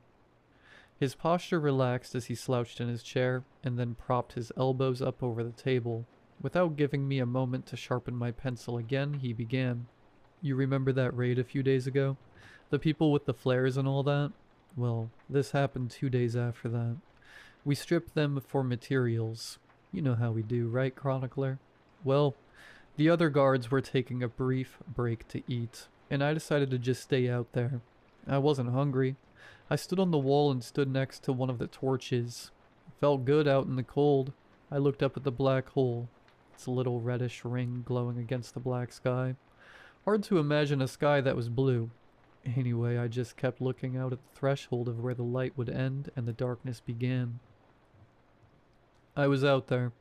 His posture relaxed as he slouched in his chair and then propped his elbows up over the table. Without giving me a moment to sharpen my pencil again, he began. "You remember that raid a few days ago? The people with the flares and all that? Well, this happened 2 days after that. We stripped them for materials. You know how we do, right, Chronicler? Well, the other guards were taking a brief break to eat, and I decided to just stay out there. I wasn't hungry. I stood on the wall and stood next to one of the torches. It felt good out in the cold. I looked up at the black hole, its little reddish ring glowing against the black sky. Hard to imagine a sky that was blue. Anyway, I just kept looking out at the threshold of where the light would end and the darkness began. I was out there,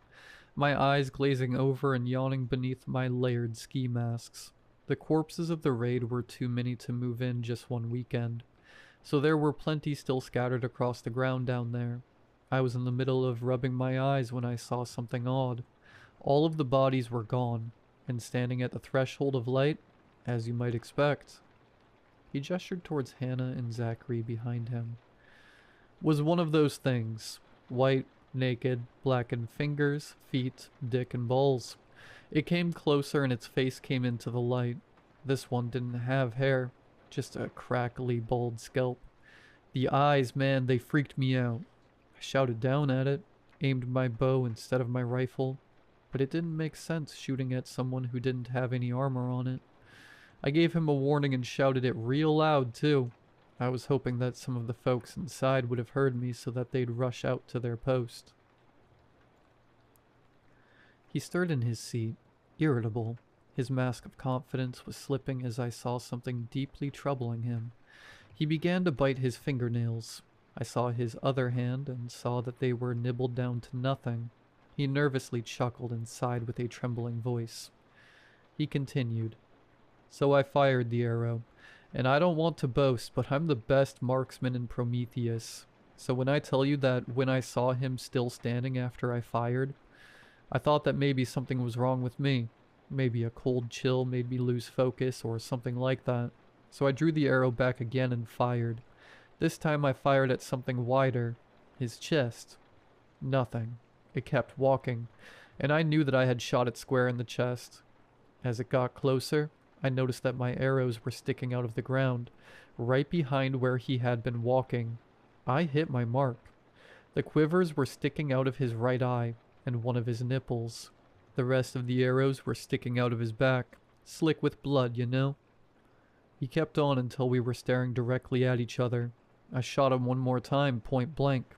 my eyes glazing over and yawning beneath my layered ski masks. The corpses of the raid were too many to move in just one weekend, so there were plenty still scattered across the ground down there. I was in the middle of rubbing my eyes when I saw something odd. All of the bodies were gone, and standing at the threshold of light, as you might expect, he gestured towards Hannah and Zachary behind him, was one of those things. White, naked, blackened fingers, feet, dick, and balls. It came closer and its face came into the light. This one didn't have hair, just a crackly, bald scalp. The eyes, man, they freaked me out. I shouted down at it, aimed my bow instead of my rifle, but it didn't make sense shooting at someone who didn't have any armor on it. I gave him a warning and shouted it real loud, too. I was hoping that some of the folks inside would have heard me so that they'd rush out to their post. He stirred in his seat, irritable. His mask of confidence was slipping as I saw something deeply troubling him. He began to bite his fingernails. I saw his other hand and saw that they were nibbled down to nothing. He nervously chuckled and sighed with a trembling voice. He continued, "So I fired the arrow. And I don't want to boast, but I'm the best marksman in Prometheus. So when I tell you that when I saw him still standing after I fired, I thought that maybe something was wrong with me. Maybe a cold chill made me lose focus or something like that. So I drew the arrow back again and fired. This time I fired at something wider, his chest. Nothing. It kept walking, and I knew that I had shot it square in the chest. As it got closer, I noticed that my arrows were sticking out of the ground, right behind where he had been walking. I hit my mark. The quivers were sticking out of his right eye and one of his nipples. The rest of the arrows were sticking out of his back, slick with blood, you know. He kept on until we were staring directly at each other. I shot him one more time, point blank.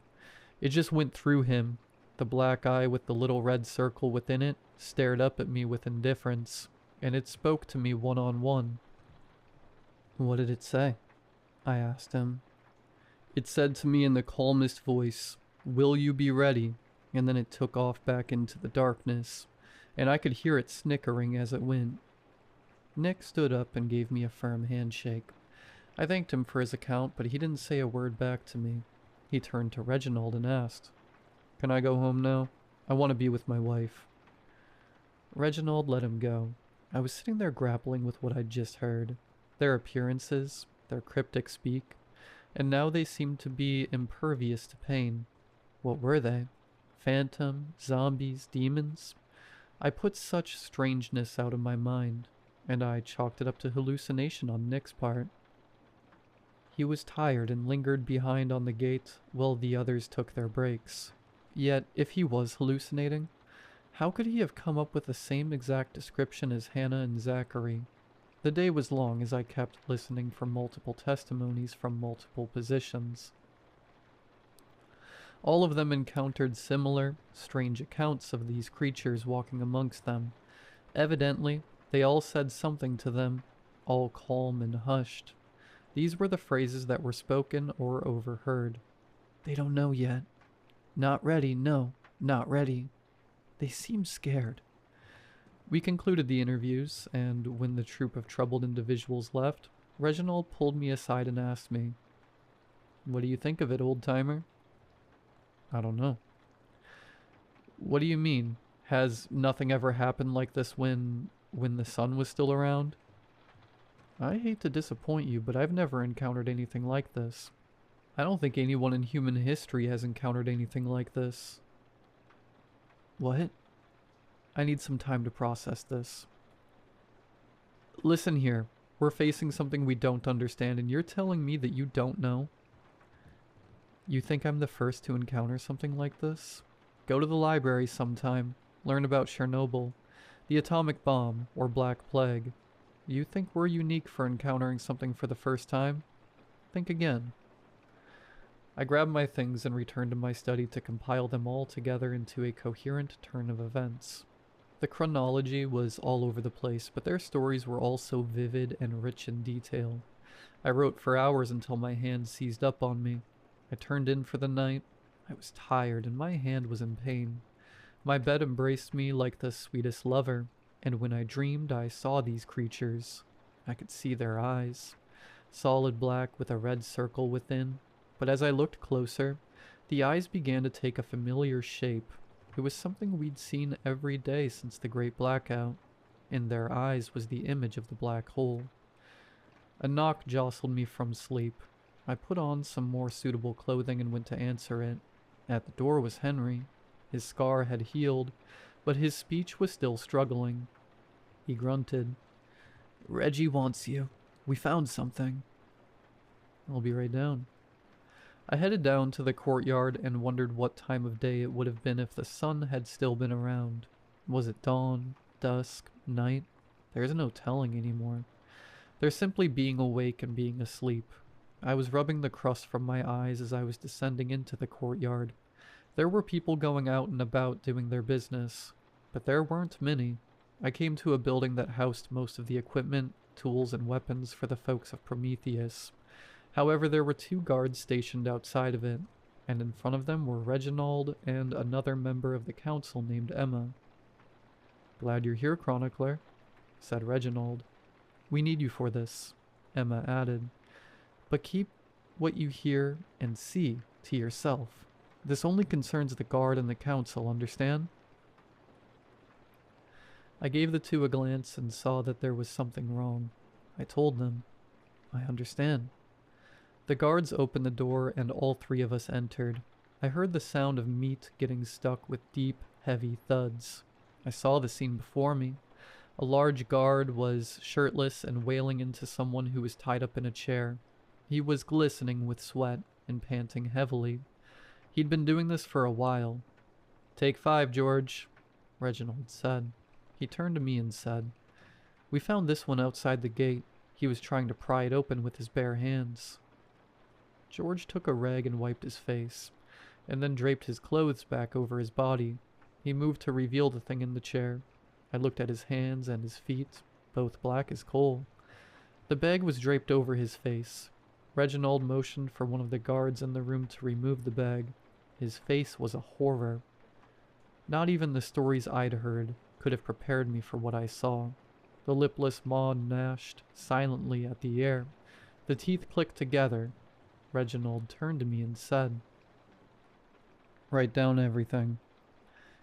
It just went through him. The black eye with the little red circle within it stared up at me with indifference, and it spoke to me one-on-one. "What did it say?" I asked him. "It said to me in the calmest voice, 'Will you be ready?' And then it took off back into the darkness, and I could hear it snickering as it went." Nick stood up and gave me a firm handshake. I thanked him for his account, but he didn't say a word back to me. He turned to Reginald and asked, "Can I go home now? I want to be with my wife." Reginald let him go. I was sitting there grappling with what I'd just heard. Their appearances, their cryptic speak, and now they seemed to be impervious to pain. What were they? Phantom, zombies, demons? I put such strangeness out of my mind, and I chalked it up to hallucination on Nick's part. He was tired and lingered behind on the gate while the others took their breaks. Yet, if he was hallucinating, how could he have come up with the same exact description as Hannah and Zachary? The day was long as I kept listening for multiple testimonies from multiple positions. All of them encountered similar, strange accounts of these creatures walking amongst them. Evidently, they all said something to them, all calm and hushed. These were the phrases that were spoken or overheard. They don't know yet. Not ready, no, not ready. They seem scared. We concluded the interviews, and when the troop of troubled individuals left, Reginald pulled me aside and asked me, "What do you think of it, old-timer?" "I don't know." "What do you mean? Has nothing ever happened like this when the sun was still around?" "I hate to disappoint you, but I've never encountered anything like this. I don't think anyone in human history has encountered anything like this." "What?" "I need some time to process this." "Listen here. We're facing something we don't understand, and you're telling me that you don't know?" "You think I'm the first to encounter something like this? Go to the library sometime. Learn about Chernobyl, the atomic bomb, or Black Plague. You think we're unique for encountering something for the first time? Think again." I grabbed my things and returned to my study to compile them all together into a coherent turn of events. The chronology was all over the place, but their stories were all so vivid and rich in detail. I wrote for hours until my hand seized up on me. I turned in for the night. I was tired and my hand was in pain. My bed embraced me like the sweetest lover, and when I dreamed I saw these creatures. I could see their eyes, solid black with a red circle within, but as I looked closer, the eyes began to take a familiar shape. It was something we'd seen every day since the Great Blackout. In their eyes was the image of the black hole. A knock jostled me from sleep. I put on some more suitable clothing and went to answer it. At the door was Henry. His scar had healed, but his speech was still struggling. He grunted. "Reggie wants you. We found something." "I'll be right down." I headed down to the courtyard and wondered what time of day it would have been if the sun had still been around. Was it dawn, dusk, night? There's no telling anymore. There's simply being awake and being asleep. I was rubbing the crust from my eyes as I was descending into the courtyard. There were people going out and about doing their business, but there weren't many. I came to a building that housed most of the equipment, tools, and weapons for the folks of Prometheus. However, there were 2 guards stationed outside of it, and in front of them were Reginald and another member of the council named Emma. "Glad you're here, Chronicler," said Reginald. "We need you for this," Emma added. "But keep what you hear and see to yourself. This only concerns the guard and the council, understand?" I gave the 2 a glance and saw that there was something wrong. I told them. "I understand." The guards opened the door and all 3 of us entered. I heard the sound of meat getting stuck with deep, heavy thuds. I saw the scene before me. A large guard was shirtless and wailing into someone who was tied up in a chair. He was glistening with sweat and panting heavily. He'd been doing this for a while. "Take 5, George," Reginald said. He turned to me and said, "We found this one outside the gate. He was trying to pry it open with his bare hands." George took a rag and wiped his face, and then draped his clothes back over his body. He moved to reveal the thing in the chair. I looked at his hands and his feet, both black as coal. The bag was draped over his face. Reginald motioned for one of the guards in the room to remove the bag. His face was a horror. Not even the stories I'd heard could have prepared me for what I saw. The lipless maw gnashed silently at the air. The teeth clicked together. Reginald turned to me and said, "Write down everything."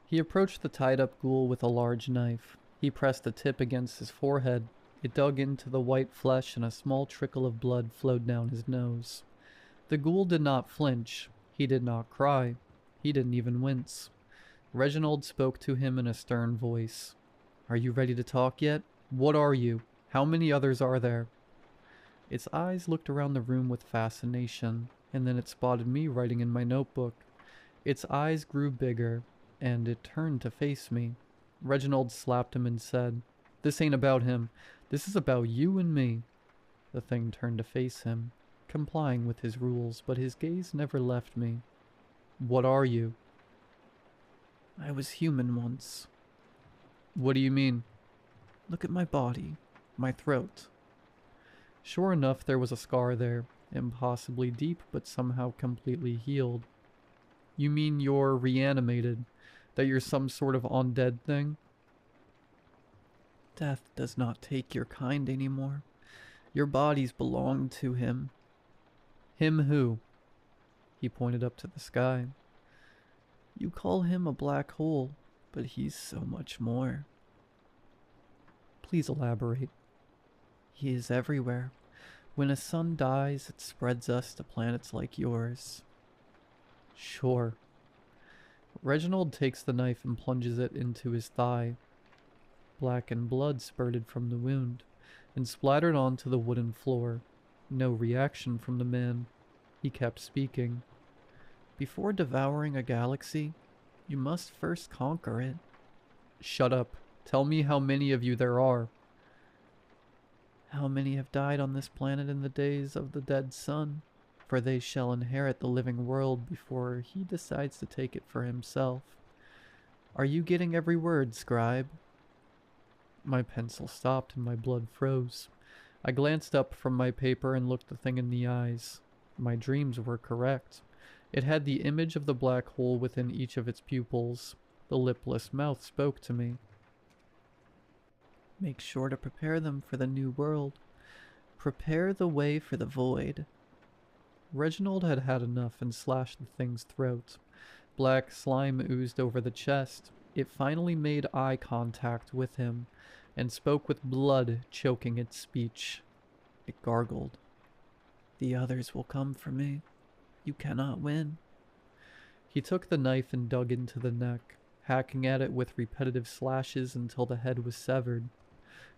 He approached the tied-up ghoul with a large knife. He pressed the tip against his forehead. It dug into the white flesh and a small trickle of blood flowed down his nose. The ghoul did not flinch. He did not cry. He didn't even wince. Reginald spoke to him in a stern voice. "Are you ready to talk yet? What are you? How many others are there?" Its eyes looked around the room with fascination, and then it spotted me writing in my notebook. Its eyes grew bigger, and it turned to face me. Reginald slapped him and said, "This ain't about him. This is about you and me." The thing turned to face him, complying with his rules, but his gaze never left me. "What are you?" "I was human once." "What do you mean?" "Look at my body, my throat." Sure enough, there was a scar there, impossibly deep, but somehow completely healed. You mean you're reanimated? That you're some sort of undead thing? Death does not take your kind anymore. Your bodies belong to him. Him who? He pointed up to the sky. You call him a black hole, but he's so much more. Please elaborate. He is everywhere. When a sun dies, it spreads us to planets like yours. Sure. Reginald takes the knife and plunges it into his thigh. Blackened blood spurted from the wound and splattered onto the wooden floor. No reaction from the man. He kept speaking. Before devouring a galaxy, you must first conquer it. Shut up. Tell me how many of you there are. How many have died on this planet in the days of the dead sun? For they shall inherit the living world before he decides to take it for himself. Are you getting every word, scribe? My pencil stopped and my blood froze. I glanced up from my paper and looked the thing in the eyes. My dreams were correct. It had the image of the black hole within each of its pupils. The lipless mouth spoke to me. Make sure to prepare them for the new world. Prepare the way for the void. Reginald had had enough and slashed the thing's throat. Black slime oozed over the chest. It finally made eye contact with him and spoke with blood choking its speech. It gargled. The others will come for me. You cannot win. He took the knife and dug into the neck, hacking at it with repetitive slashes until the head was severed.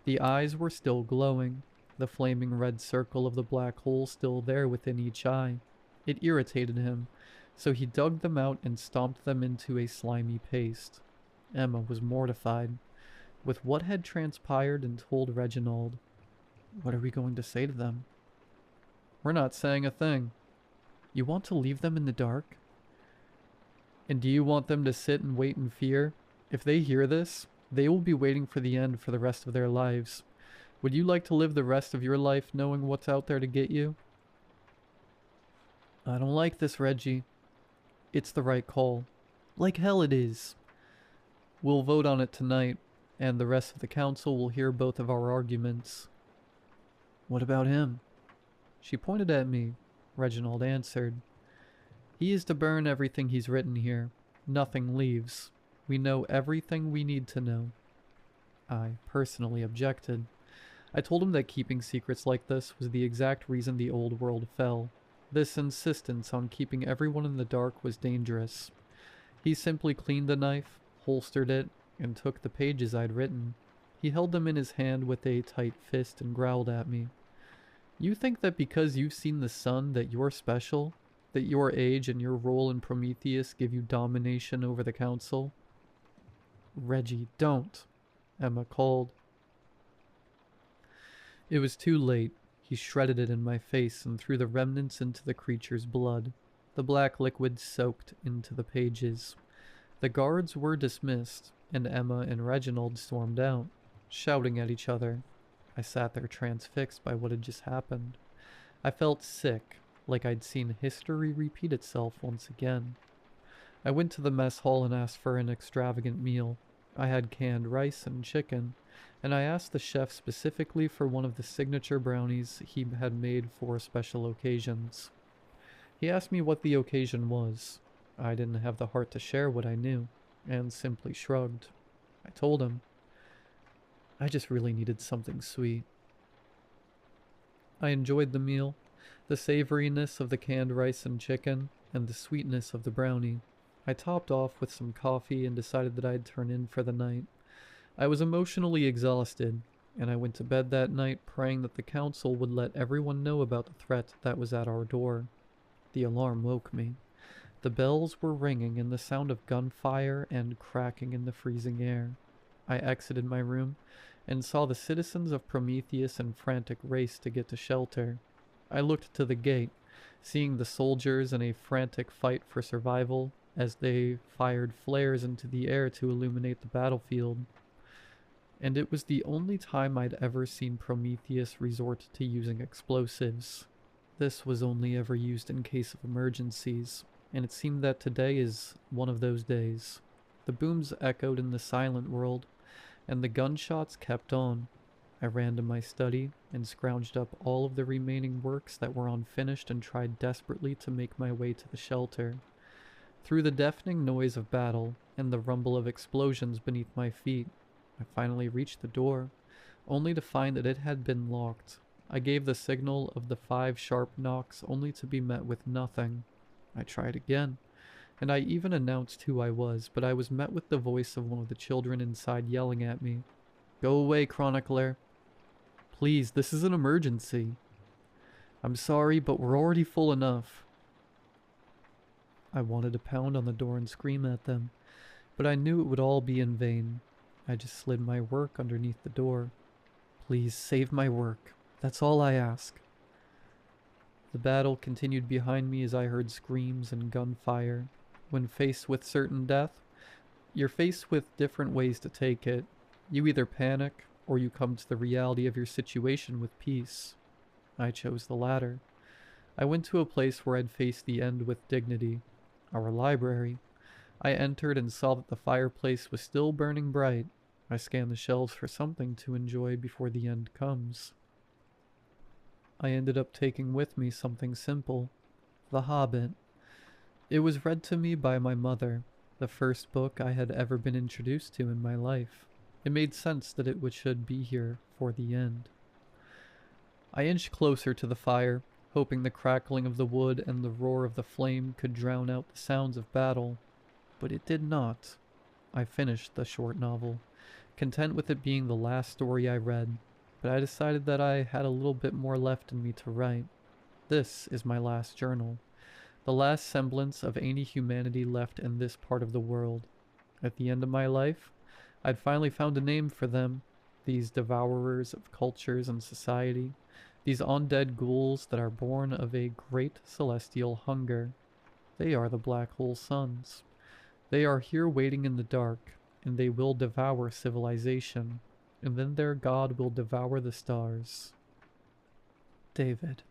The eyes were still glowing, the flaming red circle of the black hole still there within each eye. It irritated him, so he dug them out and stomped them into a slimy paste. Emma was mortified. With what had transpired and told Reginald, what are we going to say to them? We're not saying a thing. You want to leave them in the dark? And do you want them to sit and wait in fear? If they hear this, they will be waiting for the end for the rest of their lives. Would you like to live the rest of your life knowing what's out there to get you? I don't like this, Reggie. It's the right call. Like hell it is. We'll vote on it tonight, and the rest of the council will hear both of our arguments. What about him? She pointed at me. Reginald answered. He is to burn everything he's written here. Nothing leaves. We know everything we need to know. I personally objected. I told him that keeping secrets like this was the exact reason the old world fell. This insistence on keeping everyone in the dark was dangerous. He simply cleaned the knife, holstered it, and took the pages I'd written. He held them in his hand with a tight fist and growled at me. You think that because you've seen the sun that you're special? That your age and your role in Prometheus give you domination over the council? Reggie, don't, Emma called. It was too late. He shredded it in my face and threw the remnants into the creature's blood. The black liquid soaked into the pages. The guards were dismissed, and Emma and Reginald stormed out, shouting at each other. I sat there transfixed by what had just happened. I felt sick, like I'd seen history repeat itself once again. I went to the mess hall and asked for an extravagant meal. I had canned rice and chicken, and I asked the chef specifically for one of the signature brownies he had made for special occasions. He asked me what the occasion was. I didn't have the heart to share what I knew, and simply shrugged. I told him. I just really needed something sweet. I enjoyed the meal, the savoriness of the canned rice and chicken, and the sweetness of the brownie. I topped off with some coffee and decided that I'd turn in for the night. I was emotionally exhausted, and I went to bed that night praying that the council would let everyone know about the threat that was at our door. The alarm woke me. The bells were ringing and the sound of gunfire and cracking in the freezing air. I exited my room and saw the citizens of Prometheus in frantic race to get to shelter. I looked to the gate, seeing the soldiers in a frantic fight for survival as they fired flares into the air to illuminate the battlefield. and it was the only time I'd ever seen Prometheus resort to using explosives. This was only ever used in case of emergencies, and it seemed that today is one of those days. The booms echoed in the silent world, and the gunshots kept on. I ran to my study and scrounged up all of the remaining works that were unfinished and tried desperately to make my way to the shelter. Through the deafening noise of battle and the rumble of explosions beneath my feet, I finally reached the door, only to find that it had been locked. I gave the signal of the 5 sharp knocks only to be met with nothing. I tried again, and I even announced who I was, but I was met with the voice of one of the children inside yelling at me. "Go away, chronicler. Please, this is an emergency. I'm sorry, but we're already full enough." I wanted to pound on the door and scream at them, but I knew it would all be in vain. I just slid my work underneath the door. "Please, save my work. That's all I ask." The battle continued behind me as I heard screams and gunfire. When faced with certain death, you're faced with different ways to take it. You either panic, or you come to the reality of your situation with peace. I chose the latter. I went to a place where I'd face the end with dignity. Our library. I entered and saw that the fireplace was still burning bright. I scanned the shelves for something to enjoy before the end comes. I ended up taking with me something simple. The Hobbit. It was read to me by my mother, the first book I had ever been introduced to in my life. It made sense that it should be here for the end. I inched closer to the fire, hoping the crackling of the wood and the roar of the flame could drown out the sounds of battle. But it did not. I finished the short novel, content with it being the last story I read, but I decided that I had a little bit more left in me to write. This is my last journal, the last semblance of any humanity left in this part of the world. At the end of my life, I'd finally found a name for them, these devourers of cultures and society, these undead ghouls that are born of a great celestial hunger. They are the Black Hole Suns. They are here waiting in the dark, and they will devour civilization, and then their god will devour the stars. David,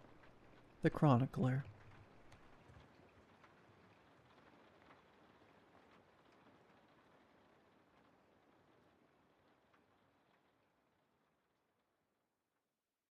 the Chronicler.